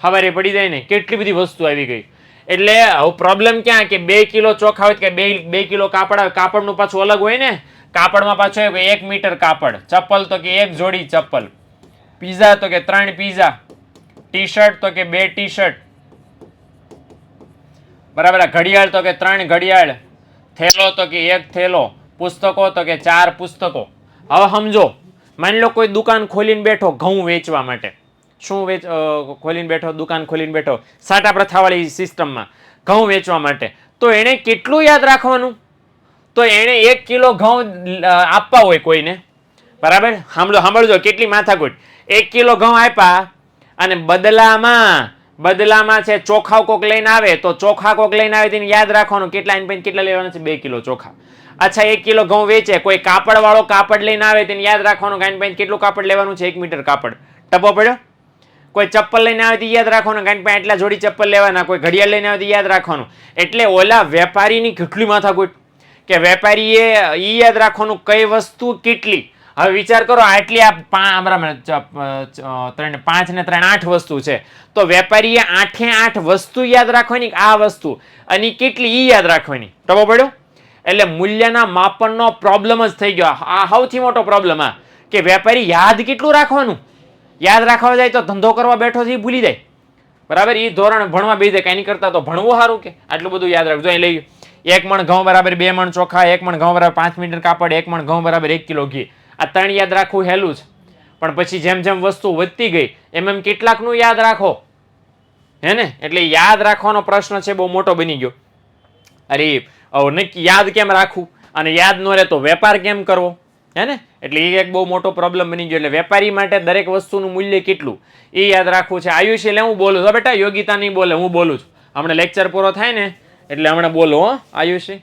સવારે પડી જાય ને, કેટલી બધી વસ્તુ આવી ગઈ. એટલે હવે પ્રોબ્લેમ ક્યાં કે 2 કિલો ચોખા હોય કે 2 કિલો કાપડ આવે. કાપડનું પાછું અલગ હોય ને. કાપડમાં પાછું 1 મીટર કાપડ, ચપ્પલ તો કે 1 જોડી ચપ્પલ, પીઝા તો કે 3 પીઝા, ટી શર્ટ તો કે 2 ટી શર્ટ, બરાબર. ઘડિયાળ તો કે 3 ઘડિયાળ, થેલો તો કે 1 થેલો, પુસ્તકો તો કે 4 પુસ્તકો. હવે સમજો, માની લો કોઈ દુકાન ખોલીને બેઠો ઘઉં વેચવા માટે. શું ખોલીને બેઠો? દુકાન ખોલીને બેઠો સાટા પ્રથાવાળી સિસ્ટમમાં ઘઉં વેચવા માટે. તો એણે કેટલું યાદ રાખવાનું? તો એણે 1 કિલો ઘઉં આપવા હોય કોઈને, બરાબર. સાંભળજો કેટલી માથાકૂટ. 1 કિલો ઘઉં આપ્યા અને બદલામાં છે ચોખા કોક લઈને આવે, તો ચોખા કોક લઈને આવે તેને યાદ રાખવાનું કેટલા લેવાના છે? 2 કિલો ચોખા. અચ્છા, 1 કિલો ઘઉં વેચે, કોઈ કાપડ વાળો કાપડ લઈને આવે તેને યાદ રાખવાનું કેટલું કાપડ લેવાનું છે? 1 મીટર કાપડ. ટપો પડ્યો? કોઈ ચપ્પલ લઈને આવે તો યાદ રાખવાનું એટલા જોડી ચપ્પલ લેવાના. કોઈ ઘડિયાળ લઈને આવે તો યાદ રાખવાનું. એટલે ઓલા વેપારીની કેટલી માથાકૂટ કે વેપારીએ ઈ યાદ રાખવાનું કઈ વસ્તુ કેટલી. હવે વિચાર કરો, આટલી આ 5 ને 3 8 વસ્તુ છે, તો વેપારીએ 8 વસ્તુ યાદ રાખવાની, આ વસ્તુ અને કેટલી ઈ યાદ રાખવાની. ટપો પડ્યો? એટલે મૂલ્યના માપનનો પ્રોબ્લેમ જ થઈ ગયો. આ સૌથી મોટો પ્રોબ્લેમ આ કે વેપારી યાદ કેટલું રાખવાનું. યાદ રાખવા જાય તો ધંધો કરવા બેઠો છે એ ભૂલી જાય, બરાબર. એ ધોરણ ભણવા બેસી જાય, કાંઈ નહીં કરતા તો ભણવું સારું કે આટલું બધું યાદ રાખજો. અહીં લઈ 1 મણ ઘઉં બરાબર 2 મણ ચોખા, 1 મણ ઘઉં બરાબર 5 મીટર કાપડ, 1 મણ ઘઉં બરાબર 1 કિલો ઘી. આ 3 યાદ રાખવું હેલું છે, પણ પછી જેમ જેમ વસ્તુ વધતી ગઈ એમ કેટલાકનું યાદ રાખો, હે ને? એટલે યાદ રાખવાનો પ્રશ્ન છે બહુ મોટો બની ગયો. અરે નક્કી યાદ કેમ રાખવું, અને યાદ ન રહે તો વેપાર કેમ કરવો, હે ને? એટલે એ એક બહુ મોટો પ્રોબ્લેમ બની ગયો. એટલે વેપારી માટે દરેક વસ્તુનું મૂલ્ય કેટલું એ યાદ રાખવું છે. આયુષ એટલે હું બોલું છું બેટા, યોગિતા નહીં બોલે, હું બોલું છું. હમણાં લેક્ચર પૂરો થાય ને એટલે હમણાં બોલો હો આયુષી,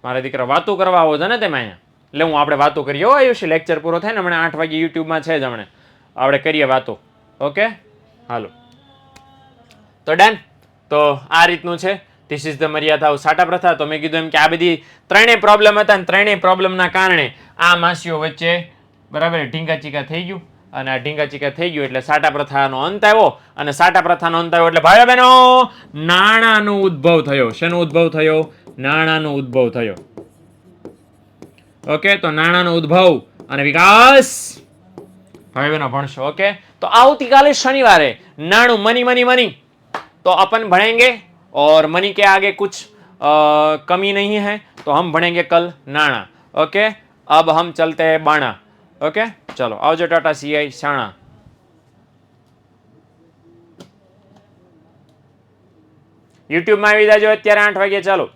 મારા દીકરા વાતો કરવા આવો છે ને તમે અહીંયા, એટલે હું આપણે વાતો કરીએ હો આયુષી. લેક્ચર પૂરો થાય ને હમણાં 8 વાગે યુટ્યુબમાં છે જ, હમણાં આપણે કરીએ વાતો. ઓકે હાલો, તો ડન. તો આ રીતનું છે. ધીસ ઇઝ ધ મર્યાદા ઓફ સાટા પ્રથા. તો મેં કીધું એમ કે આ બધી ત્રણેય પ્રોબ્લેમ હતા, અને ત્રણેય પ્રોબ્લેમના કારણે આ માસીઓ વચ્ચે બરાબર ઢીંગાચીકા થઈ ગયું, અને આ ઢીંગાચીકા થઈ ગયું એટલે સાટા પ્રથાનો અંત આવ્યો. અને સાટા પ્રથાનો અંત આવ્યો એટલે ભાઈઓ બહેનો નાણાંનો ઉદ્ભવ થયો. શેનો ઉદ્ભવ થયો? નાણાંનો ઉદ્ભવ થયો. ઓકે, તો નાણાંનો ઉદ્ભવ અને વિકાસ ભાઈ બહેનો ભણશો. ઓકે, તો આવતીકાલે શनिवार नाणु मनी मनी मनी तो अपन भणेंगे, और मनी के आगे कुछ कमी नहीं है तो हम भणेंगे कल नाणा. ओके, अब हम चलते हैं बाणा. ओके, चलो आवजो, टाटा सीआई शाणा. યુટ્યુબમાં આવી જાજો અત્યારે 8 વાગે. ચાલો.